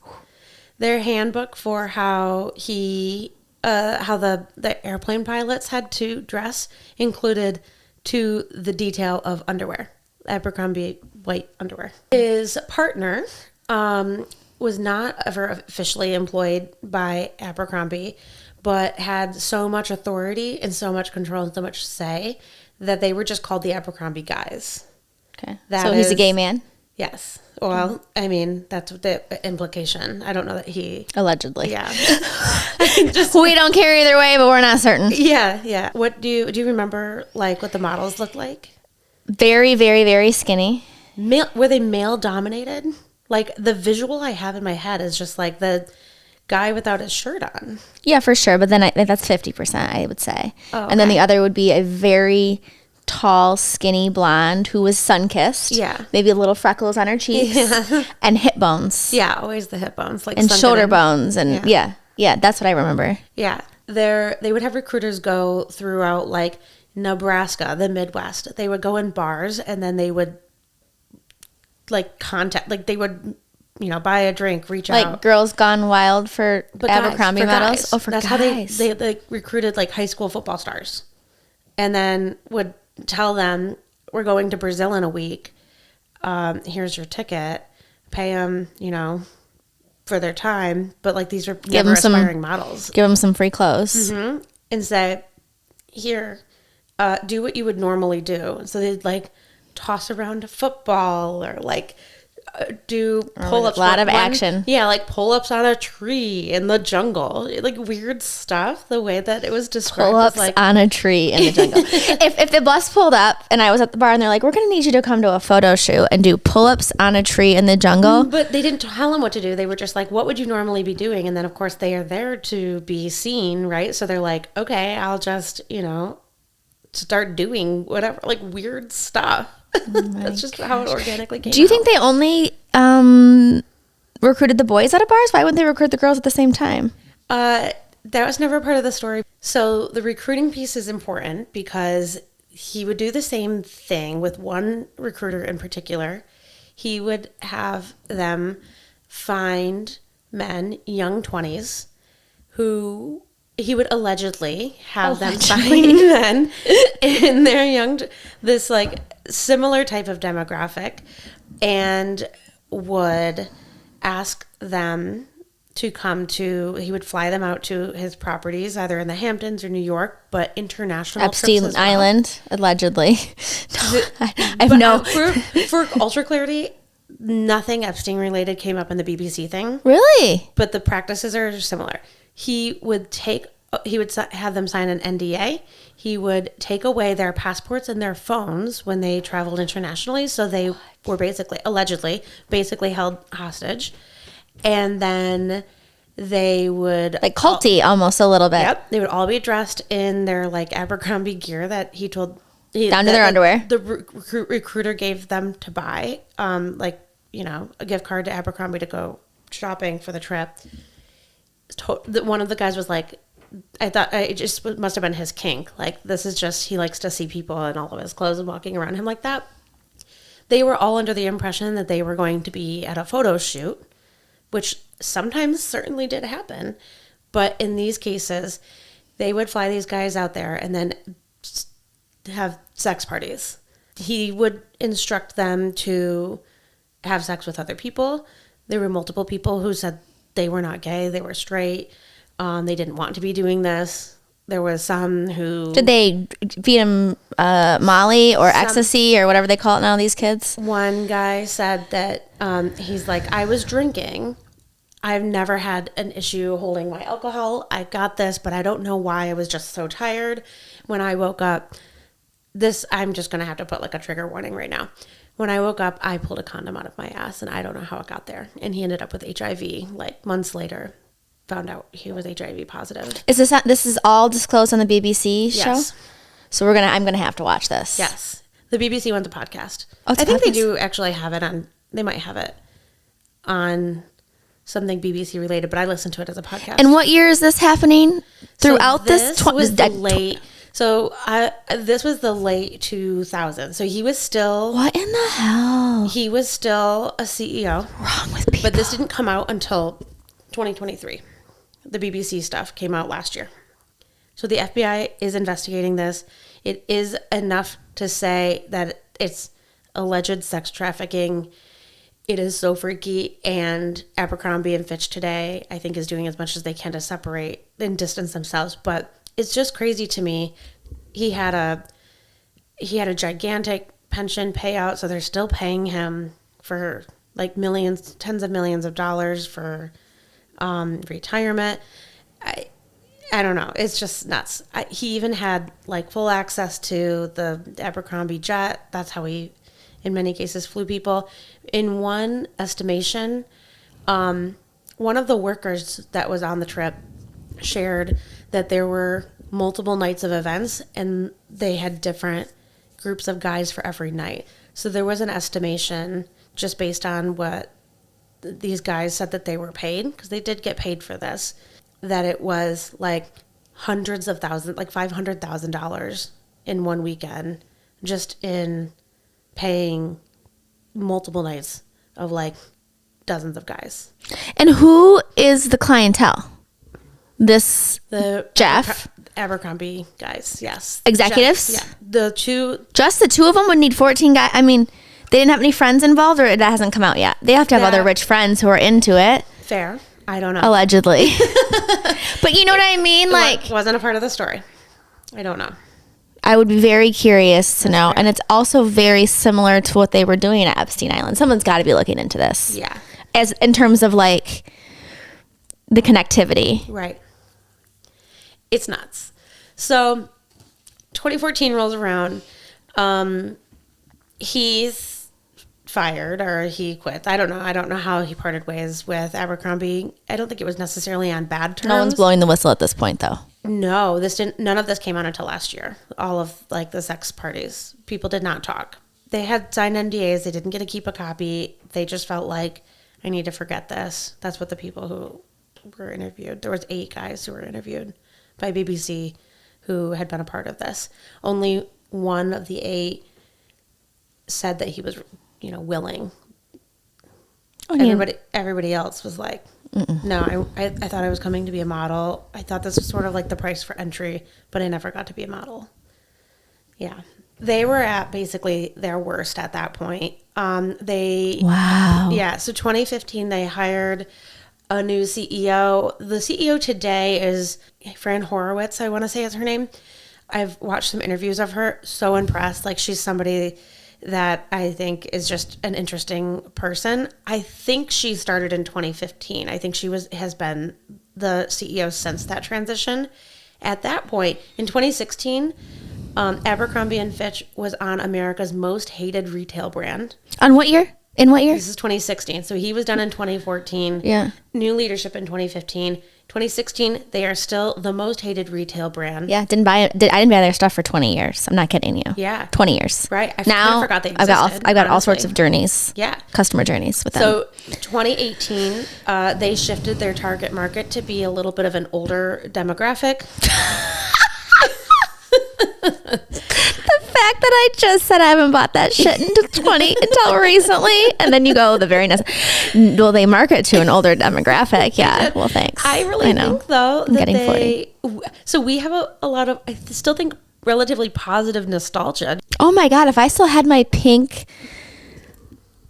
[SPEAKER 1] Their handbook for how the airplane pilots had to dress included to the detail of underwear. Abercrombie white underwear. His partner was not ever officially employed by Abercrombie, but had so much authority and so much control and so much say that they were just called the Abercrombie guys.
[SPEAKER 2] Okay. So he's a gay man?
[SPEAKER 1] Yes. Well, I mean, that's the implication. I don't know that he...
[SPEAKER 2] Allegedly.
[SPEAKER 1] Yeah.
[SPEAKER 2] We don't care either way, but we're not certain.
[SPEAKER 1] Yeah. What do you remember, like, what the models looked like?
[SPEAKER 2] Very, very, very skinny.
[SPEAKER 1] Were they male dominated? Like, the visual I have in my head is just like the guy without his shirt on.
[SPEAKER 2] Yeah, for sure. But then that's 50%, I would say.
[SPEAKER 1] Oh,
[SPEAKER 2] And then
[SPEAKER 1] okay.
[SPEAKER 2] the other would be a very tall, skinny blonde who was sun-kissed.
[SPEAKER 1] Yeah.
[SPEAKER 2] Maybe little freckles on her cheeks. And hip bones.
[SPEAKER 1] Yeah, always the hip bones. Like
[SPEAKER 2] And
[SPEAKER 1] sunken
[SPEAKER 2] shoulder
[SPEAKER 1] in.
[SPEAKER 2] bones. And yeah, that's what I remember.
[SPEAKER 1] Yeah. They would have recruiters go throughout, like, Nebraska, the Midwest. They would go in bars, and then they would, like, contact, like, they would, buy a drink, reach
[SPEAKER 2] Like
[SPEAKER 1] out.
[SPEAKER 2] Girls Gone Wild for
[SPEAKER 1] But guys,
[SPEAKER 2] Abercrombie
[SPEAKER 1] for
[SPEAKER 2] medals?
[SPEAKER 1] guys.
[SPEAKER 2] Oh, for
[SPEAKER 1] That's
[SPEAKER 2] guys.
[SPEAKER 1] how they like, recruited, like, high school football stars. And then would tell them, we're going to Brazil in a week. Here's your ticket. Pay them, for their time. But, like, these are never aspiring models.
[SPEAKER 2] Give them some free clothes.
[SPEAKER 1] And say, here, do what you would normally do. So they'd, like, toss around a football or, like, do pull-ups.
[SPEAKER 2] A lot of action.
[SPEAKER 1] Yeah, like pull-ups on a tree in the jungle. Like, weird stuff, the way that it was described.
[SPEAKER 2] Pull-ups
[SPEAKER 1] like,
[SPEAKER 2] on a tree in the jungle. if the bus pulled up and I was at the bar and they're like, we're going to need you to come to a photo shoot and do pull-ups on a tree in the jungle.
[SPEAKER 1] But they didn't tell them what to do. They were just like, what would you normally be doing? And then, of course, they are there to be seen, right? So they're like, okay, I'll just, start doing whatever, like, weird stuff. That's just how it organically came
[SPEAKER 2] Do you
[SPEAKER 1] out.
[SPEAKER 2] think they only recruited the boys out of bars? Why wouldn't they recruit the girls at the same time?
[SPEAKER 1] That was never part of the story. So the recruiting piece is important because he would do the same thing with one recruiter in particular. He would have them find men, young 20s, who he would allegedly have them find men in their this, like, similar type of demographic, and would ask them to come to, he would fly them out to his properties, either in the Hamptons or New York, but international
[SPEAKER 2] Epstein
[SPEAKER 1] trips as well.
[SPEAKER 2] Island, allegedly.
[SPEAKER 1] For ultra clarity, nothing Epstein related came up in the BBC thing,
[SPEAKER 2] Really?
[SPEAKER 1] but the practices are similar. He would have them sign an NDA. He would take away their passports and their phones when they traveled internationally. So they were allegedly held hostage. And then they would...
[SPEAKER 2] Like culty almost a little bit.
[SPEAKER 1] Yep. They would all be dressed in their, like, Abercrombie gear that he told...
[SPEAKER 2] Down to their underwear.
[SPEAKER 1] The recruiter gave them to buy, a gift card to Abercrombie to go shopping for the trip. One of the guys was like, I thought it just must have been his kink. Like, this is just, he likes to see people in all of his clothes and walking around him like that. They were all under the impression that they were going to be at a photo shoot, which sometimes certainly did happen. But in these cases, they would fly these guys out there and then have sex parties. He would instruct them to have sex with other people. There were multiple people who said they were not gay, they were straight. They didn't want to be doing this. There was some who...
[SPEAKER 2] Did they feed him Molly or ecstasy or whatever they call it now, these kids?
[SPEAKER 1] One guy said that he's like, I was drinking. I've never had an issue holding my alcohol. I got this, but I don't know why. I was just so tired. When I woke up, I'm just going to have to put, like, a trigger warning right now. When I woke up, I pulled a condom out of my ass, and I don't know how it got there. And he ended up with HIV, like, months later. Found out he was HIV positive.
[SPEAKER 2] Is this is all disclosed on the BBC show?
[SPEAKER 1] Yes.
[SPEAKER 2] So I'm gonna have to watch this.
[SPEAKER 1] Yes. The BBC wants a podcast.
[SPEAKER 2] Oh, it's
[SPEAKER 1] I
[SPEAKER 2] a
[SPEAKER 1] think they
[SPEAKER 2] podcast?
[SPEAKER 1] do actually have it on, they might have it on something BBC related, but I listen to it as a podcast.
[SPEAKER 2] And what year is this happening throughout
[SPEAKER 1] So
[SPEAKER 2] this?
[SPEAKER 1] this was the late, this was the late 2000s. So he was still...
[SPEAKER 2] What in the hell?
[SPEAKER 1] He was still a CEO.
[SPEAKER 2] Wrong with people.
[SPEAKER 1] But this didn't come out until 2023. The BBC stuff came out last year. So the FBI is investigating this. It is enough to say that it's alleged sex trafficking. It is so freaky, and Abercrombie and Fitch today, I think, is doing as much as they can to separate and distance themselves. But it's just crazy to me. He had a gigantic pension payout, so they're still paying him for, like, millions, tens of millions of dollars for retirement. I don't know. It's just nuts. He even had, like, full access to the Abercrombie jet. That's how he in many cases flew people. In one estimation, one of the workers that was on the trip shared that there were multiple nights of events and they had different groups of guys for every night. So there was an estimation just based on what these guys said that they were paid, because they did get paid for this, that it was like hundreds of thousands, like $500,000 in one weekend, just in paying multiple nights of like dozens of guys.
[SPEAKER 2] And who is the clientele?
[SPEAKER 1] The
[SPEAKER 2] Jeff?
[SPEAKER 1] Abercrombie guys, yes.
[SPEAKER 2] Executives?
[SPEAKER 1] Jeff, yeah.
[SPEAKER 2] Just the two of them would need 14 guys. I mean, they didn't have any friends involved, or that hasn't come out yet? They have to have other rich friends who are into it.
[SPEAKER 1] Fair. I don't know.
[SPEAKER 2] Allegedly. But you know what I mean? Like,
[SPEAKER 1] wasn't a part of the story. I don't know.
[SPEAKER 2] I would be very curious to know. Fair. And it's also very similar to what they were doing at Epstein Island. Someone's got to be looking into this.
[SPEAKER 1] Yeah.
[SPEAKER 2] As in terms of like the connectivity.
[SPEAKER 1] Right. It's nuts. So 2014 rolls around. He's fired, or he quit. I don't know. I don't know how he parted ways with Abercrombie. I don't think it was necessarily on bad terms.
[SPEAKER 2] No one's blowing the whistle at this point, though.
[SPEAKER 1] No, none of this came out until last year. All of like the sex parties, people did not talk. They had signed NDAs. They didn't get to keep a copy. They just felt like, I need to forget this. That's what the people who were interviewed. There was 8 guys who were interviewed by BBC who had been a part of this. Only one of the 8 said that he was, willing. Everybody else was like, no, I thought I was coming to be a model. I thought this was sort of like the price for entry, but I never got to be a model. Yeah. They were at basically their worst at that point.
[SPEAKER 2] Wow.
[SPEAKER 1] Yeah. So 2015, they hired a new CEO. The CEO today is Fran Horowitz, I want to say is her name. I've watched some interviews of her. So impressed. Like, she's somebody that I think is just an interesting person. I think she started in 2015. I think she has been the CEO since that transition. At that point, in 2016, Abercrombie and Fitch was on America's most hated retail brand.
[SPEAKER 2] On what year? In what year?
[SPEAKER 1] This is 2016. So he was done in 2014.
[SPEAKER 2] Yeah.
[SPEAKER 1] New leadership in 2015. 2016, they are still the most hated retail brand.
[SPEAKER 2] Yeah, I didn't buy their stuff for 20 years. I'm not kidding you.
[SPEAKER 1] Yeah.
[SPEAKER 2] 20 years.
[SPEAKER 1] Right.
[SPEAKER 2] Now,
[SPEAKER 1] forgot they existed.
[SPEAKER 2] I've got all sorts of journeys.
[SPEAKER 1] Yeah.
[SPEAKER 2] Customer journeys with them.
[SPEAKER 1] So 2018, they shifted their target market to be a little bit of an older demographic.
[SPEAKER 2] The fact that I just said I haven't bought that shit until recently, and then you go the very next. Well, they market to an older demographic. Yeah. Well, thanks.
[SPEAKER 1] I really think though
[SPEAKER 2] I'm
[SPEAKER 1] that
[SPEAKER 2] getting 40.
[SPEAKER 1] So we have a lot of, I still think, relatively positive nostalgia.
[SPEAKER 2] Oh my God! If I still had my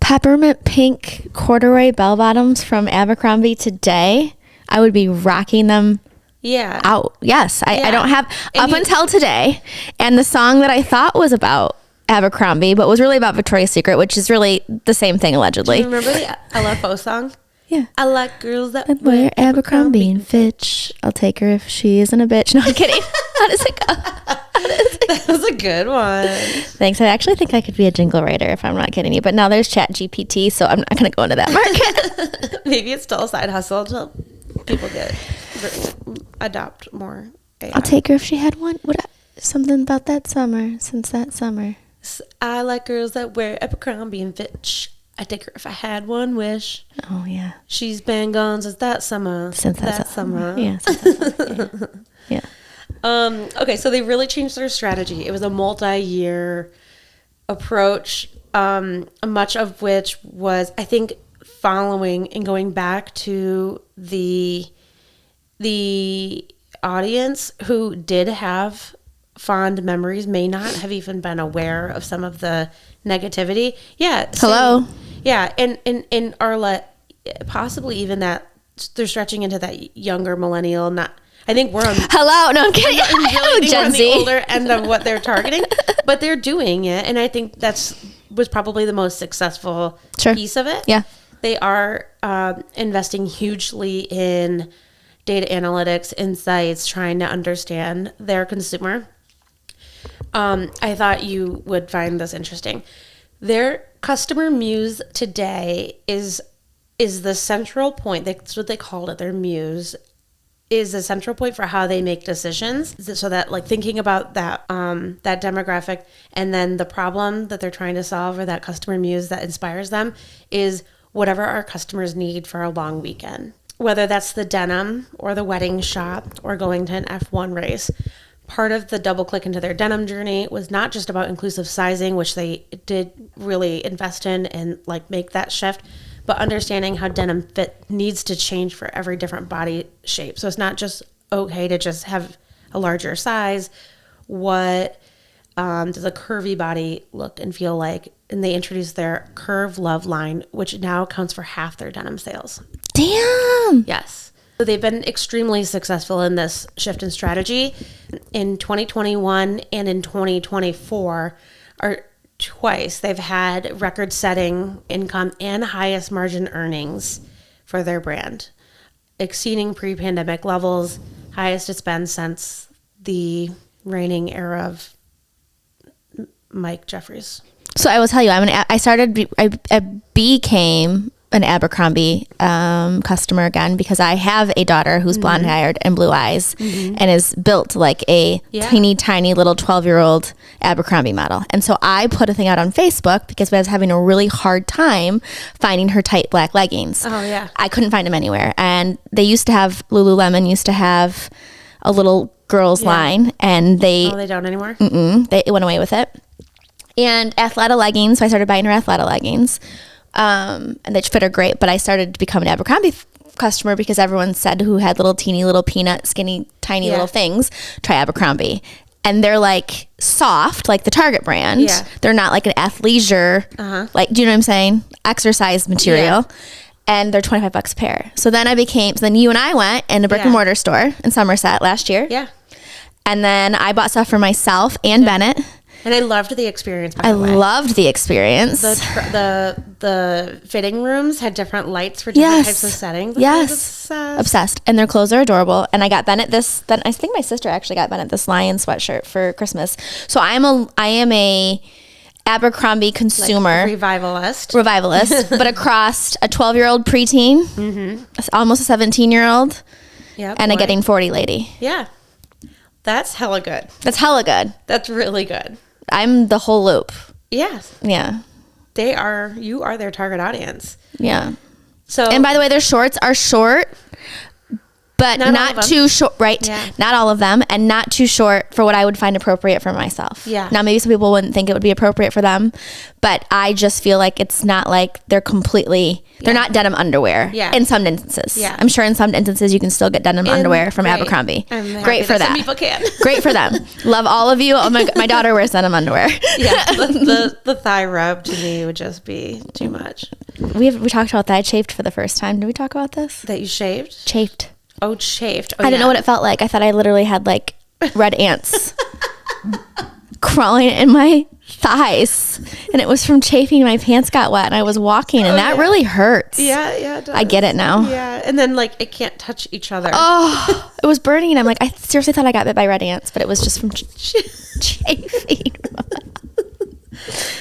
[SPEAKER 2] peppermint pink corduroy bell bottoms from Abercrombie today, I would be rocking them.
[SPEAKER 1] Yeah.
[SPEAKER 2] Out. Yes. I don't have until today. And the song that I thought was about Abercrombie, but was really about Victoria's Secret, which is really the same thing, allegedly.
[SPEAKER 1] Do you remember the LFO song?
[SPEAKER 2] Yeah.
[SPEAKER 1] I like girls that
[SPEAKER 2] wear Abercrombie and Fitch. I'll take her if she isn't a bitch. No, I'm kidding. How does it go?
[SPEAKER 1] That was a good one.
[SPEAKER 2] Thanks. I actually think I could be a jingle writer if I'm not kidding you. But now there's Chat GPT, so I'm not going to go into that market.
[SPEAKER 1] Maybe it's still a side hustle until people adopt more AI.
[SPEAKER 2] I'll take her if she had one. Something about that summer, since that summer.
[SPEAKER 1] I like girls that wear Abercrombie and Fitch. I'd take her if I had one wish.
[SPEAKER 2] Oh, yeah.
[SPEAKER 1] She's been gone since that summer.
[SPEAKER 2] Since that summer. Yeah. Yeah.
[SPEAKER 1] Okay, so they really changed their strategy. It was a multi-year approach, much of which was, I think, following and going back to the audience who did have fond memories may not have even been aware of some of the negativity. Yeah.
[SPEAKER 2] Hello.
[SPEAKER 1] Yeah. And are possibly even that they're stretching into that younger millennial, I think we're on.
[SPEAKER 2] Hello. No, I'm kidding.
[SPEAKER 1] Really
[SPEAKER 2] Gen
[SPEAKER 1] we're on
[SPEAKER 2] Z.
[SPEAKER 1] the older end of what they're targeting, but they're doing it. And I think was probably the most successful piece of it.
[SPEAKER 2] Yeah.
[SPEAKER 1] They are investing hugely in data analytics, insights, trying to understand their consumer. I thought you would find this interesting. Their customer muse today is the central point. That's what they called it. Their muse is the central point for how they make decisions. So that, like, thinking about that that demographic, and then the problem that they're trying to solve, or that customer muse that inspires them, is whatever our customers need for a long weekend. Whether that's the denim or the wedding shop or going to an F1 race. Part of the double click into their denim journey was not just about inclusive sizing, which they did really invest in and like make that shift, but understanding how denim fit needs to change for every different body shape. So it's not just okay to just have a larger size. What does a curvy body look and feel like? And they introduced their Curve Love line, which now accounts for half their denim sales.
[SPEAKER 2] Damn.
[SPEAKER 1] Yes. So they've been extremely successful in this shift in strategy. In 2021 and in 2024, or twice, they've had record-setting income and highest margin earnings for their brand, exceeding pre-pandemic levels, highest it's been since the reigning era of Mike Jeffries.
[SPEAKER 2] So I will tell you, I became an Abercrombie customer again because I have a daughter who's blonde haired and blue eyes and is built like a teeny tiny little 12-year-old Abercrombie model. And so I put a thing out on Facebook because I was having a really hard time finding her tight black leggings.
[SPEAKER 1] Oh yeah.
[SPEAKER 2] I couldn't find them anywhere. And they used to have, Lululemon used to have a little girls line, and they
[SPEAKER 1] don't anymore.
[SPEAKER 2] They went away with it. And Athleta leggings, so I started buying her Athleta leggings. And they fit her great, but I started to become an Abercrombie customer because everyone said who had little teeny little peanut skinny tiny little things, try Abercrombie. And they're like soft, like the Target brand.
[SPEAKER 1] Yeah.
[SPEAKER 2] They're not like an athleisure, like, do you know what I'm saying? Exercise material.
[SPEAKER 1] Yeah.
[SPEAKER 2] And they're $25 a pair. So then then you and I went in a brick and mortar store in Somerset last year.
[SPEAKER 1] Yeah.
[SPEAKER 2] And then I bought stuff for myself and Bennett.
[SPEAKER 1] And I loved the experience.
[SPEAKER 2] I loved the experience.
[SPEAKER 1] The fitting rooms had different lights for different types of settings.
[SPEAKER 2] Yes. Obsessed. And their clothes are adorable. And I got Bennett then I think my sister actually got Bennett this lion sweatshirt for Christmas. So I am a Abercrombie consumer.
[SPEAKER 1] Like revivalist,
[SPEAKER 2] but across a 12-year-old preteen, almost a 17-year-old, and a getting 40 lady.
[SPEAKER 1] Yeah. That's hella good.
[SPEAKER 2] That's hella good.
[SPEAKER 1] That's really good.
[SPEAKER 2] I'm the whole loop.
[SPEAKER 1] Yes.
[SPEAKER 2] Yeah.
[SPEAKER 1] You are their target audience.
[SPEAKER 2] Yeah.
[SPEAKER 1] So,
[SPEAKER 2] and by the way, their shorts are short, but not too short, right?
[SPEAKER 1] Yeah.
[SPEAKER 2] Not all of them, and not too short for what I would find appropriate for myself.
[SPEAKER 1] Yeah.
[SPEAKER 2] Now, maybe some people wouldn't think it would be appropriate for them, but I just feel like it's not like they're not denim underwear in some instances.
[SPEAKER 1] Yeah.
[SPEAKER 2] I'm sure in some instances you can still get denim underwear from Abercrombie. Great for that.
[SPEAKER 1] People can.
[SPEAKER 2] Great for them. Love all of you. Oh my daughter wears denim underwear.
[SPEAKER 1] Yeah. The thigh rub to me would just be too much.
[SPEAKER 2] We talked about that. I chafed for the first time. Did we talk about this?
[SPEAKER 1] That you shaved?
[SPEAKER 2] Chafed.
[SPEAKER 1] Oh, chafed.
[SPEAKER 2] I didn't know what it felt like. I thought I literally had like red ants crawling in my thighs, and it was from chafing. My pants got wet and I was walking, and that really hurts.
[SPEAKER 1] Yeah, it does.
[SPEAKER 2] I get it now.
[SPEAKER 1] Yeah, and then like it can't touch each other.
[SPEAKER 2] Oh, it was burning, and I'm like, I seriously thought I got bit by red ants, but it was just from chafing.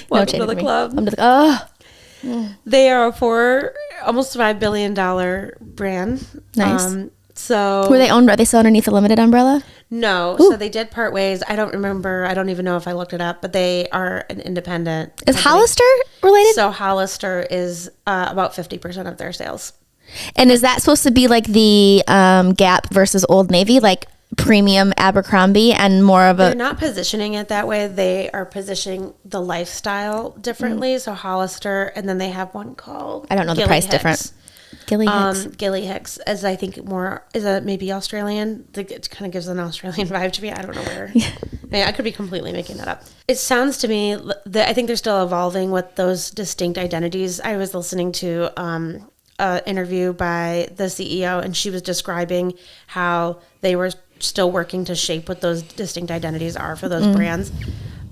[SPEAKER 1] Welcome to the club.
[SPEAKER 2] I'm just like,
[SPEAKER 1] They are for almost $5 billion brand.
[SPEAKER 2] Nice.
[SPEAKER 1] So
[SPEAKER 2] who are they owned by? Are they still underneath the Limited umbrella?
[SPEAKER 1] No. Ooh. So they did part ways. I don't remember. I don't even know if I looked it up, but they are an independent.
[SPEAKER 2] Is company. Hollister related?
[SPEAKER 1] So Hollister is about 50% of their sales.
[SPEAKER 2] And is that supposed to be like the Gap versus Old Navy, like premium Abercrombie and more of a...
[SPEAKER 1] They're not positioning it that way. They are positioning the lifestyle differently. So Hollister, and then they have one called...
[SPEAKER 2] I don't know the price difference. Gilly Hicks.
[SPEAKER 1] Gilly Hicks, as I think more, is a maybe Australian. It kind of gives an Australian vibe to me. I don't know where. I could be completely making that up. It sounds to me that I think they're still evolving with those distinct identities. I was listening to an interview by the CEO, and she was describing how they were still working to shape what those distinct identities are for those brands.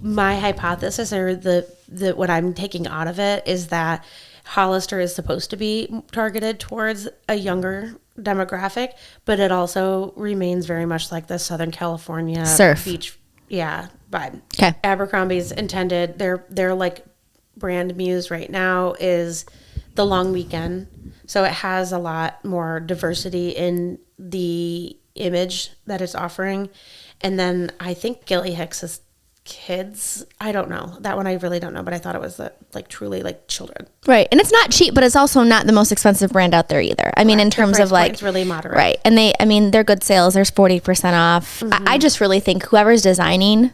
[SPEAKER 1] My hypothesis, or the what I'm taking out of it, is that Hollister is supposed to be targeted towards a younger demographic, but it also remains very much like the Southern California
[SPEAKER 2] surf
[SPEAKER 1] beach, vibe.
[SPEAKER 2] Okay.
[SPEAKER 1] Abercrombie's intended, they're like brand muse right now is the long weekend. So it has a lot more diversity in the image that it's offering. And then I think Gilly Hicks' kids, I don't know. That one I really don't know, but I thought it was truly like children.
[SPEAKER 2] Right. And it's not cheap, but it's also not the most expensive brand out there either. I mean, in terms of like,
[SPEAKER 1] it's really moderate.
[SPEAKER 2] Right. And they're good sales. There's 40% off. I just really think whoever's designing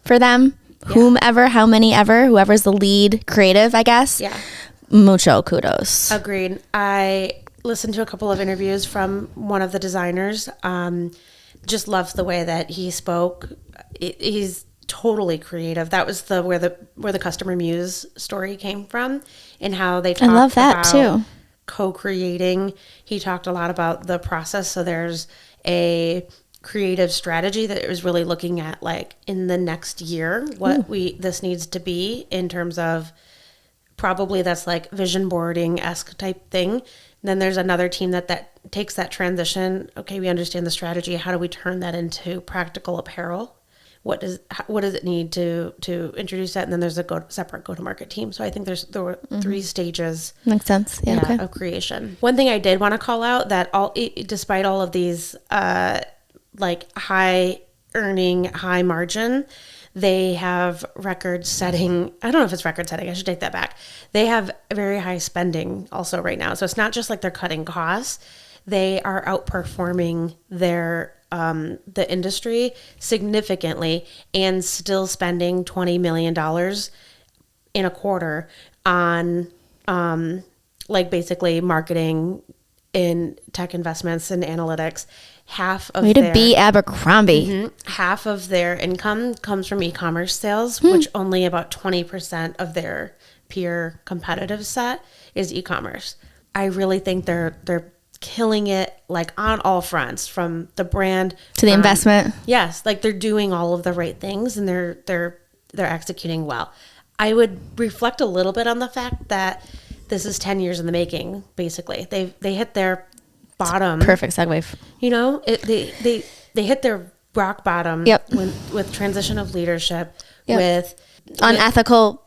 [SPEAKER 2] for them, whomever, how many ever, whoever's the lead creative, I guess.
[SPEAKER 1] Yeah.
[SPEAKER 2] Mucho kudos.
[SPEAKER 1] Agreed. I listened to a couple of interviews from one of the designers. Just loves the way that he spoke. He's totally creative. That was where the customer muse story came from, and how they talked
[SPEAKER 2] I love that
[SPEAKER 1] about
[SPEAKER 2] too.
[SPEAKER 1] Co-creating. He talked a lot about the process. So there's a creative strategy that it was really looking at, like, in the next year what this needs to be in terms of, probably that's like vision boarding-esque type thing. And then there's another team that takes that transition. Okay, we understand the strategy. How do we turn that into practical apparel? What does it need to introduce that? And then there's a separate go-to-market team. So I think there were 3 stages.
[SPEAKER 2] Makes sense. Yeah. Okay.
[SPEAKER 1] Of creation. One thing I did want to call out, that despite all of these high earning, high margin, they have record-setting. I don't know if it's record-setting. I should take that back. They have very high spending also right now. So it's not just like they're cutting costs. They are outperforming the industry significantly, and still spending $20 million in a quarter on basically marketing in tech investments and analytics.
[SPEAKER 2] Way to be Abercrombie.
[SPEAKER 1] Half of their income comes from e-commerce sales, which only about 20% of their peer competitive set is e-commerce. I really think they're killing it, like, on all fronts, from the brand
[SPEAKER 2] to the investment.
[SPEAKER 1] Yes, like, they're doing all of the right things, and they're executing well. I would reflect a little bit on the fact that this is 10 years in the making. Basically, they hit their bottom.
[SPEAKER 2] Perfect segue.
[SPEAKER 1] They hit their rock bottom.
[SPEAKER 2] Yep.
[SPEAKER 1] With transition of leadership.
[SPEAKER 2] Yep.
[SPEAKER 1] With
[SPEAKER 2] unethical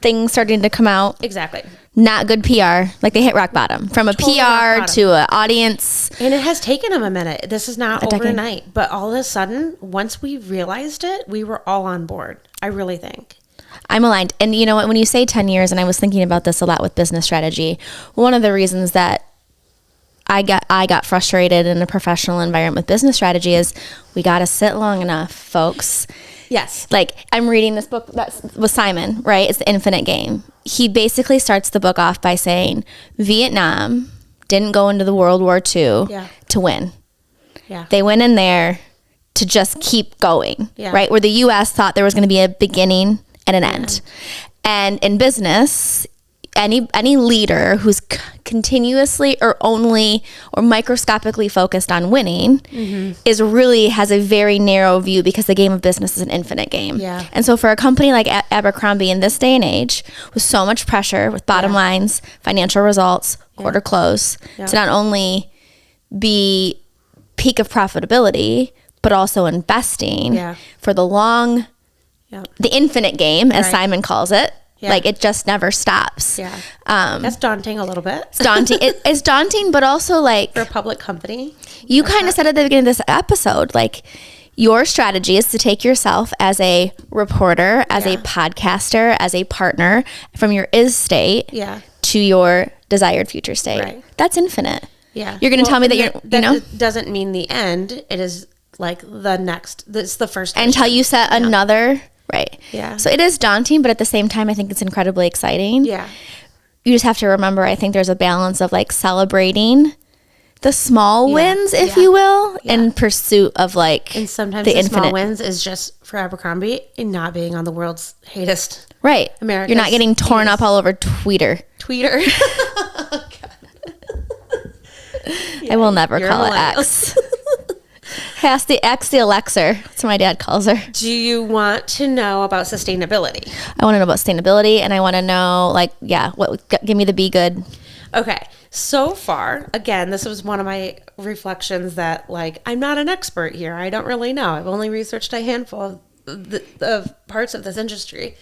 [SPEAKER 2] things starting to come out.
[SPEAKER 1] Exactly.
[SPEAKER 2] Not good PR. Like, they hit rock bottom from a total PR to an audience.
[SPEAKER 1] And it has taken them a minute. This is not overnight. But all of a sudden, once we realized it, we were all on board. I really think.
[SPEAKER 2] I'm aligned. And you know what? When you say 10 years, and I was thinking about this a lot with business strategy, one of the reasons that I got frustrated in a professional environment with business strategy is we got to sit long enough, folks.
[SPEAKER 1] Yes.
[SPEAKER 2] Like, I'm reading this book that's with Simon, right? It's The Infinite Game. He basically starts the book off by saying Vietnam didn't go into the World War II to win.
[SPEAKER 1] Yeah.
[SPEAKER 2] They went in there to just keep going, right? Where the U.S. thought there was going to be a beginning and an end. And in business, any leader who's continuously or only or microscopically focused on winning has a very narrow view, because the game of business is an infinite game.
[SPEAKER 1] Yeah.
[SPEAKER 2] And so for a company like Abercrombie in this day and age, with so much pressure, with bottom lines, financial results, quarter close, to not only be peak of profitability, but also investing for the long, the infinite game, as Simon calls it. Yeah. Like, it just never stops.
[SPEAKER 1] Yeah. That's daunting a little bit.
[SPEAKER 2] It's daunting. It's daunting, but also, like,
[SPEAKER 1] for a public company.
[SPEAKER 2] You kind of said at the beginning of this episode, like, your strategy is to take yourself as a reporter, as a podcaster, as a partner from your is state to your desired future state. Right. That's infinite.
[SPEAKER 1] Yeah.
[SPEAKER 2] You're going to tell me that
[SPEAKER 1] that doesn't mean the end. It is like it's the first.
[SPEAKER 2] Until you set another. Right.
[SPEAKER 1] Yeah.
[SPEAKER 2] So it is daunting, but at the same time, I think it's incredibly exciting.
[SPEAKER 1] Yeah.
[SPEAKER 2] You just have to remember, I think there's a balance of, like, celebrating the small wins, if you will, in pursuit of, like,
[SPEAKER 1] and sometimes the small wins is just for Abercrombie in not being on the world's hatest.
[SPEAKER 2] Right.
[SPEAKER 1] America's
[SPEAKER 2] You're not getting torn up all over Twitter.
[SPEAKER 1] Oh,
[SPEAKER 2] I will never call it X. Ask the Alexer. That's what my dad calls her.
[SPEAKER 1] Do you want to know about sustainability?
[SPEAKER 2] I want to know about sustainability, and I want to know, like, give me the be good.
[SPEAKER 1] Okay. So far, again, this was one of my reflections that, like, I'm not an expert here. I don't really know. I've only researched a handful of parts of this industry.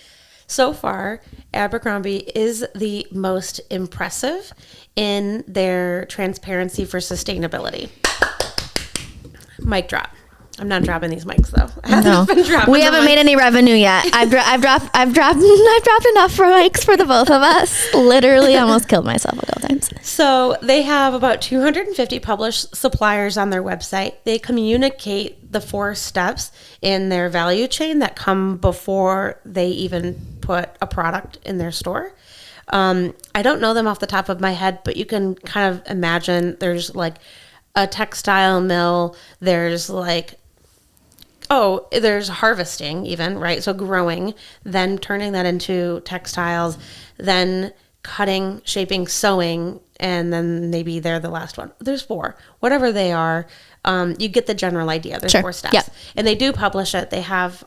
[SPEAKER 1] So far, Abercrombie is the most impressive in their transparency for sustainability. Mic drop. I'm not dropping these mics though.
[SPEAKER 2] No, we haven't made any revenue yet. I've dropped enough for mics for the both of us. Literally, almost killed myself a couple times.
[SPEAKER 1] So they have about 250 published suppliers on their website. They communicate the 4 steps in their value chain that come before they even put a product in their store. I don't know them off the top of my head, but you can kind of imagine there's like a textile mill. There's like there's harvesting even, right? So growing, then turning that into textiles, then cutting, shaping, sewing, and then maybe they're the last one. There's 4, whatever they are. You get the general idea. There's 4 steps. Yep. And they do publish it. They have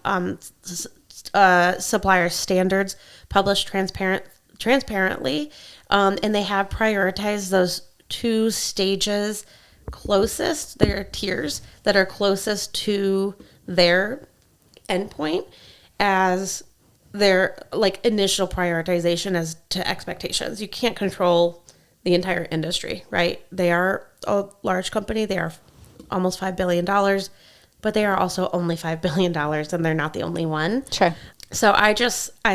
[SPEAKER 1] supplier standards published transparently. And they have prioritized those 2 stages closest, their tiers that are closest to their endpoint as their like initial prioritization as to expectations. You can't control the entire industry, right? They are a large company. They are almost $5 billion, but they are also only $5 billion and they're not the only one.
[SPEAKER 2] Sure.
[SPEAKER 1] So I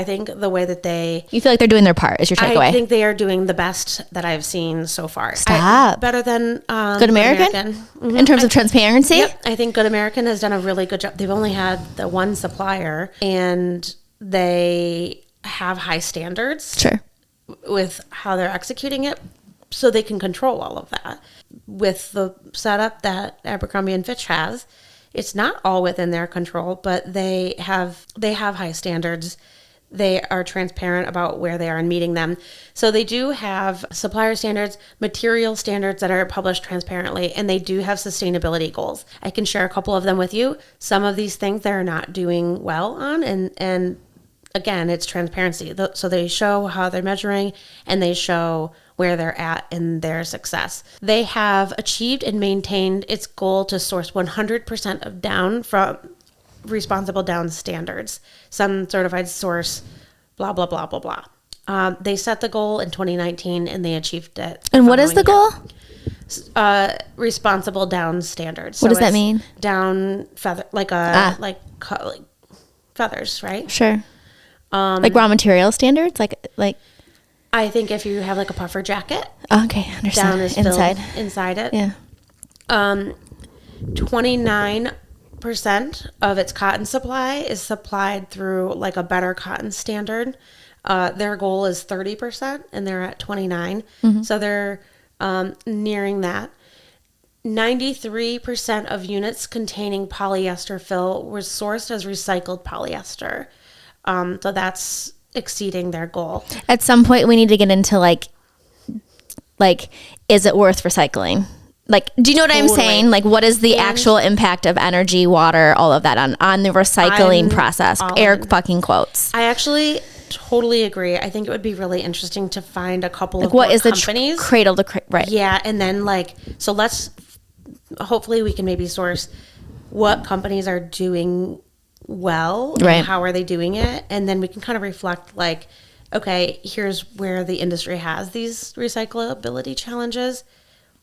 [SPEAKER 1] think the way that
[SPEAKER 2] you feel like they're doing their part is your takeaway.
[SPEAKER 1] I think they are doing the best that I've seen so far.
[SPEAKER 2] Stop.
[SPEAKER 1] Better than
[SPEAKER 2] Good American? Mm-hmm. In terms of transparency?
[SPEAKER 1] Yep. I think Good American has done a really good job. They've only had the one supplier and they have high standards.
[SPEAKER 2] Sure.
[SPEAKER 1] With how they're executing it, so they can control all of that. With the setup that Abercrombie and Fitch has, it's not all within their control, but they have high standards. They are transparent about where they are and meeting them. So they do have supplier standards, material standards that are published transparently, and they do have sustainability goals. I can share a couple of them with you. Some of these things they're not doing well on, and again, it's transparency. So they show how they're measuring and they show where they're at in their success. They have achieved and maintained its goal to source 100% of down from responsible down standards, some certified source, blah, blah, blah, blah, blah. They set the goal in 2019 and they achieved it.
[SPEAKER 2] And what is the goal?
[SPEAKER 1] Responsible down standards.
[SPEAKER 2] What does that mean?
[SPEAKER 1] Down feather, like feathers, right?
[SPEAKER 2] Sure. Like raw material standards, like.
[SPEAKER 1] I think if you have like a puffer jacket,
[SPEAKER 2] okay, understand.
[SPEAKER 1] Down is filled inside it.
[SPEAKER 2] Yeah.
[SPEAKER 1] 29% of its cotton supply is supplied through like a better cotton standard. Their goal is 30%, and they're at 29. Mm-hmm. So they're nearing that. 93% of units containing polyester fill were sourced as recycled polyester. So that's exceeding their goal.
[SPEAKER 2] At some point we need to get into like is it worth recycling? Like, do you know what I'm saying? Like, what is the actual impact of energy, water, all of that on the recycling process? Air fucking quotes.
[SPEAKER 1] I actually totally agree. I think it would be really interesting to find a couple of
[SPEAKER 2] what is
[SPEAKER 1] companies.
[SPEAKER 2] The cradle to right?
[SPEAKER 1] Yeah, and then so let's hopefully we can maybe source what companies are doing well,
[SPEAKER 2] right?
[SPEAKER 1] And how are they doing it, and then we can kind of reflect like, okay, here's where the industry has these recyclability challenges.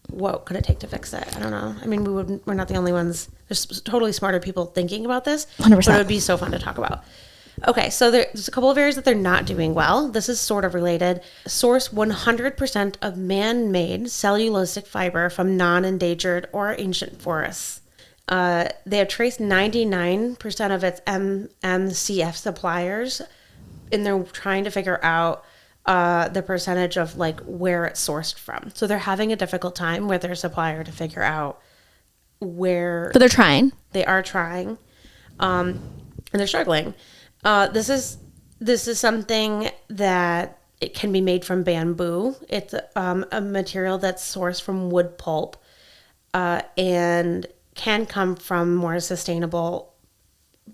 [SPEAKER 1] What could it take to fix it? I don't know. I mean, we're not the only ones. There's totally smarter people thinking about this.
[SPEAKER 2] 100%.
[SPEAKER 1] But it would be so fun to talk about. Okay, so there's a couple of areas that they're not doing well. This is sort of related. Source 100% of man-made cellulosic fiber from non-endangered or ancient forests. They have traced 99% of its MCF suppliers, and they're trying to figure out the percentage of like where it's sourced from. So they're having a difficult time with their supplier to figure out where.
[SPEAKER 2] But they're trying.
[SPEAKER 1] They are trying, and they're struggling. This is something that it can be made from bamboo. It's a material that's sourced from wood pulp, and can come from more sustainable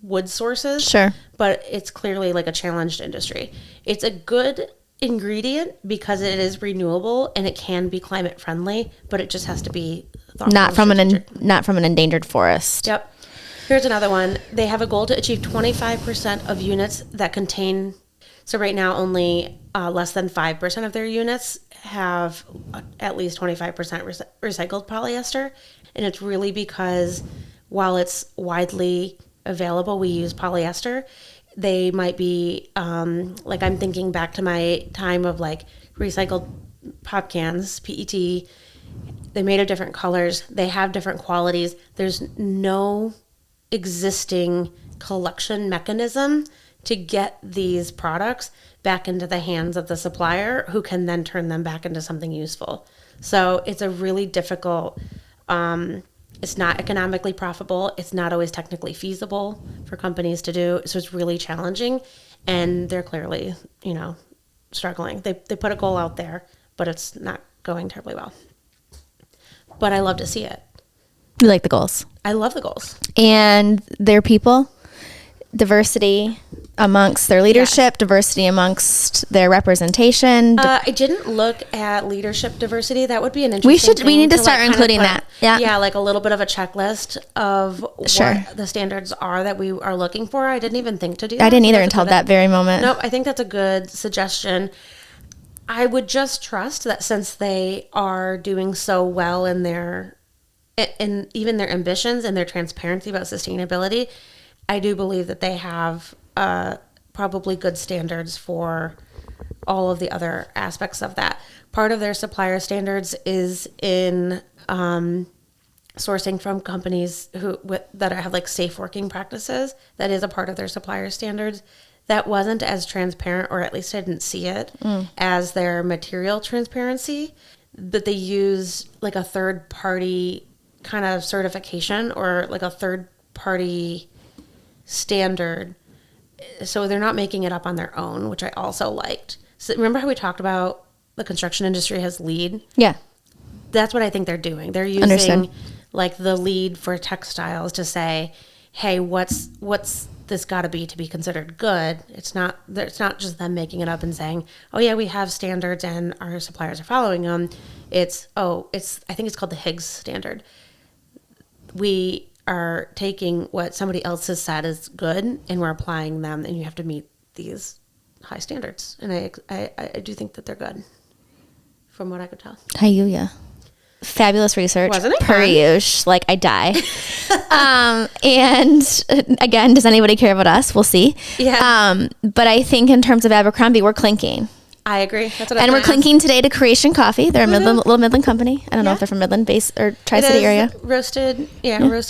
[SPEAKER 1] wood sources.
[SPEAKER 2] Sure.
[SPEAKER 1] But it's clearly like a challenged industry. It's a good ingredient because it is renewable and it can be climate friendly, but it just has to be
[SPEAKER 2] not from an endangered forest.
[SPEAKER 1] Yep. Here's another one. They have a goal to achieve 25% of units that contain So right now, only less than 5% of their units have at least 25% recycled polyester. And it's really because while it's widely available, we use polyester. They might be, like I'm thinking back to my time of like recycled pop cans, PET. They're made of different colors. They have different qualities. There's no existing collection mechanism to get these products back into the hands of the supplier who can then turn them back into something useful. So it's a really difficult, it's not economically profitable. It's not always technically feasible for companies to do. So it's really challenging, and they're clearly, struggling. They put a goal out there, but it's not going terribly well. But I love to see it.
[SPEAKER 2] You like the goals.
[SPEAKER 1] I love the goals.
[SPEAKER 2] And their people, diversity amongst their leadership, diversity amongst their representation.
[SPEAKER 1] I didn't look at leadership diversity. That would be an interesting
[SPEAKER 2] We need to
[SPEAKER 1] thing
[SPEAKER 2] start including that. Yeah.
[SPEAKER 1] Yeah, like a little bit of a checklist of
[SPEAKER 2] Sure.
[SPEAKER 1] what the standards are that we are looking for. I didn't even think to do that.
[SPEAKER 2] I didn't either
[SPEAKER 1] That's a
[SPEAKER 2] until
[SPEAKER 1] good
[SPEAKER 2] that very moment.
[SPEAKER 1] Nope, I think that's a good suggestion. I would just trust that since they are doing so well in even their ambitions and their transparency about sustainability, I do believe that they have probably good standards for all of the other aspects of that. Part of their supplier standards is in sourcing from companies that have like safe working practices. That is a part of their supplier standards. That wasn't as transparent, or at least I didn't see it, as their material transparency. But they use like a third party kind of certification, or like a third party standard. So they're not making it up on their own, which I also liked. So remember how we talked about the construction industry has LEED?
[SPEAKER 2] Yeah.
[SPEAKER 1] That's what I think they're doing. They're using
[SPEAKER 2] Understood.
[SPEAKER 1] like the LEED for textiles to say, hey, what's this got to be considered good? It's not just them making it up and saying, oh yeah, we have standards and our suppliers are following them. I think it's called the Higgs standard. We are taking what somebody else has said is good and we're applying them, and you have to meet these high standards. And I do think that they're good from what I could tell.
[SPEAKER 2] Hallelujah. Fabulous research.
[SPEAKER 1] Wasn't it
[SPEAKER 2] per
[SPEAKER 1] fun?
[SPEAKER 2] usual, like I die. And again, does anybody care about us? We'll see.
[SPEAKER 1] Yeah.
[SPEAKER 2] But I think in terms of Abercrombie, we're clinking.
[SPEAKER 1] I agree. That's what
[SPEAKER 2] And we're clinking today to Creation Coffee. They're a little Midland company. I don't know
[SPEAKER 1] Yeah.
[SPEAKER 2] if they're from Midland base or Tri-City area.
[SPEAKER 1] Roasted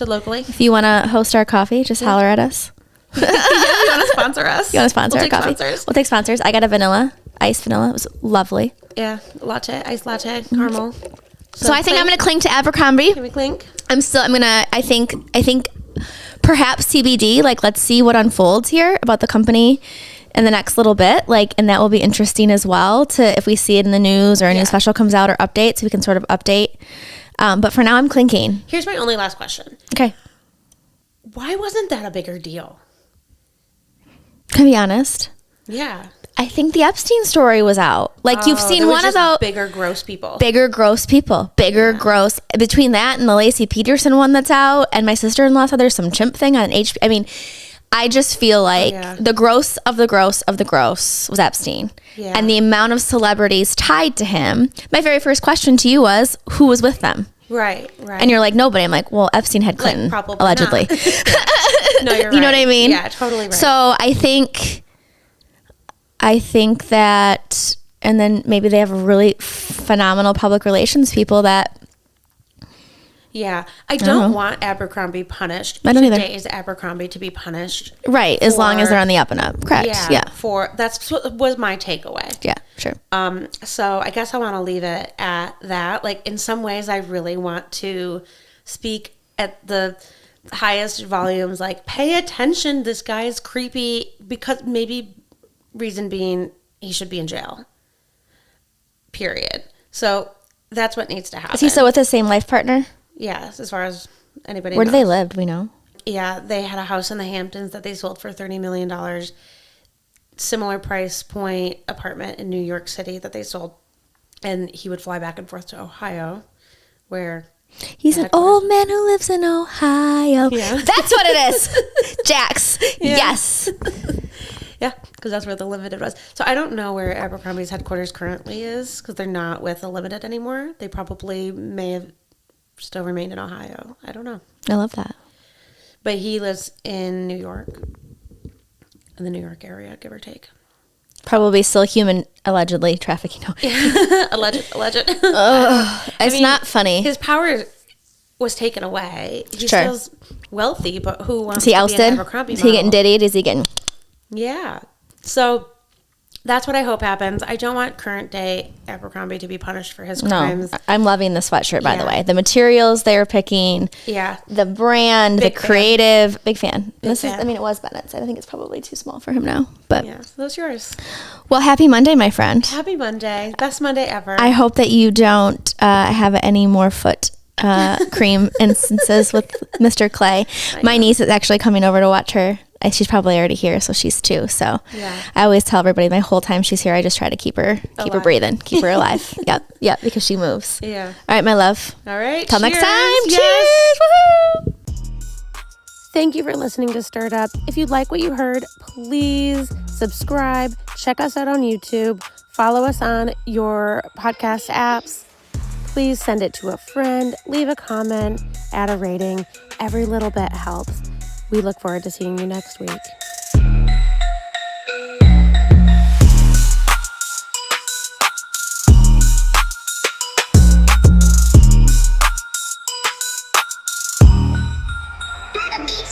[SPEAKER 1] locally.
[SPEAKER 2] If you want to host our coffee, just holler at us.
[SPEAKER 1] You want to sponsor us?
[SPEAKER 2] You want to sponsor
[SPEAKER 1] We'll
[SPEAKER 2] our
[SPEAKER 1] take
[SPEAKER 2] coffee?
[SPEAKER 1] sponsors.
[SPEAKER 2] We'll take sponsors. I got a iced vanilla. It was lovely.
[SPEAKER 1] Yeah, iced latte, caramel.
[SPEAKER 2] So I think I'm going to cling to Abercrombie.
[SPEAKER 1] Can we clink?
[SPEAKER 2] I think perhaps TBD, like let's see what unfolds here about the company in the next little bit, like, and that will be interesting as well to, if we see it in the news or a new special comes out or updates, we can sort of update. But for now I'm clinking.
[SPEAKER 1] Here's my only last question.
[SPEAKER 2] Okay.
[SPEAKER 1] Why wasn't that a bigger deal?
[SPEAKER 2] Can I be honest?
[SPEAKER 1] Yeah.
[SPEAKER 2] I think the Epstein story was out. Like you've seen one of those
[SPEAKER 1] bigger gross people.
[SPEAKER 2] Bigger gross between that and the Lacey Peterson one that's out, and my sister-in-law said there's some chimp thing on HBO. I mean, I just feel like the gross of the gross of the gross was Epstein.
[SPEAKER 1] Yeah.
[SPEAKER 2] And the amount of celebrities tied to him. My very first question to you was, who was with them?
[SPEAKER 1] Right.
[SPEAKER 2] And you're like, nobody. I'm like, well, Epstein had Clinton,
[SPEAKER 1] probably
[SPEAKER 2] allegedly.
[SPEAKER 1] No, you're right.
[SPEAKER 2] You know what I mean?
[SPEAKER 1] Yeah, totally right.
[SPEAKER 2] So I think that, and then maybe they have really phenomenal public relations people that.
[SPEAKER 1] Yeah, I don't want Abercrombie punished.
[SPEAKER 2] I don't either.
[SPEAKER 1] Today's Abercrombie to be punished.
[SPEAKER 2] Right, as long as they're on the up and up. Correct. Yeah.
[SPEAKER 1] That's what was my takeaway.
[SPEAKER 2] Yeah, sure.
[SPEAKER 1] So I guess I want to leave it at that. Like in some ways, I really want to speak at the highest volumes. Like, pay attention. This guy is creepy, because maybe reason being he should be in jail. Period. So that's what needs to happen.
[SPEAKER 2] Is he still with his same life partner?
[SPEAKER 1] Yes, as far as anybody
[SPEAKER 2] Where
[SPEAKER 1] knows.
[SPEAKER 2] do they live? Do we know?
[SPEAKER 1] Yeah, they had a house in the Hamptons that they sold for $30 million. Similar price point apartment in New York City that they sold. And he would fly back and forth to Ohio, where...
[SPEAKER 2] He's an old man who lives in Ohio.
[SPEAKER 1] Yeah.
[SPEAKER 2] That's what it is. Jax.
[SPEAKER 1] Yeah.
[SPEAKER 2] Yes.
[SPEAKER 1] Yeah. because that's where the Limited was. So I don't know where Abercrombie's headquarters currently is because they're not with the Limited anymore. They probably may have still remained in Ohio. I don't know.
[SPEAKER 2] I love that.
[SPEAKER 1] But he lives in New York, in the New York area, give or take.
[SPEAKER 2] Probably still human, allegedly trafficking. No.
[SPEAKER 1] Alleged.
[SPEAKER 2] It's not funny.
[SPEAKER 1] His power was taken away. He's
[SPEAKER 2] Sure.
[SPEAKER 1] still wealthy, but who wants
[SPEAKER 2] Is he
[SPEAKER 1] to
[SPEAKER 2] ousted?
[SPEAKER 1] be an Abercrombie
[SPEAKER 2] Is he getting
[SPEAKER 1] model?
[SPEAKER 2] diddied? Is he getting...
[SPEAKER 1] Yeah. So that's what I hope happens. I don't want current day Abercrombie to be punished for his
[SPEAKER 2] No,
[SPEAKER 1] crimes.
[SPEAKER 2] I'm loving the sweatshirt, by the
[SPEAKER 1] Yeah.
[SPEAKER 2] way. The materials they're picking,
[SPEAKER 1] Yeah.
[SPEAKER 2] the brand,
[SPEAKER 1] Big
[SPEAKER 2] the
[SPEAKER 1] fan.
[SPEAKER 2] Big fan. This is,
[SPEAKER 1] fan.
[SPEAKER 2] I mean, it was Bennett's. I think it's probably too small for him now. But,
[SPEAKER 1] Yeah. So those yours.
[SPEAKER 2] well, happy Monday, my friend.
[SPEAKER 1] Happy Monday. Best Monday ever.
[SPEAKER 2] I hope that you don't have any more foot cream instances with Mr. Clay. My niece is actually coming over to watch her. She's probably already here, so she's 2. So
[SPEAKER 1] Yeah.
[SPEAKER 2] I always tell everybody my whole time she's here, I just try to keep her
[SPEAKER 1] Alive.
[SPEAKER 2] breathing, keep her alive. Yep, because she moves.
[SPEAKER 1] Yeah.
[SPEAKER 2] All right, my love.
[SPEAKER 1] All right.
[SPEAKER 2] Till next
[SPEAKER 1] cheers.
[SPEAKER 2] time.
[SPEAKER 1] Yes.
[SPEAKER 2] Cheers. Woohoo.
[SPEAKER 1] Thank you for listening to Stirred Up. If you like what you heard, please subscribe. Check us out on YouTube. Follow us on your podcast apps. Please send it to a friend. Leave a comment. Add a rating. Every little bit helps. We look forward to seeing you next week.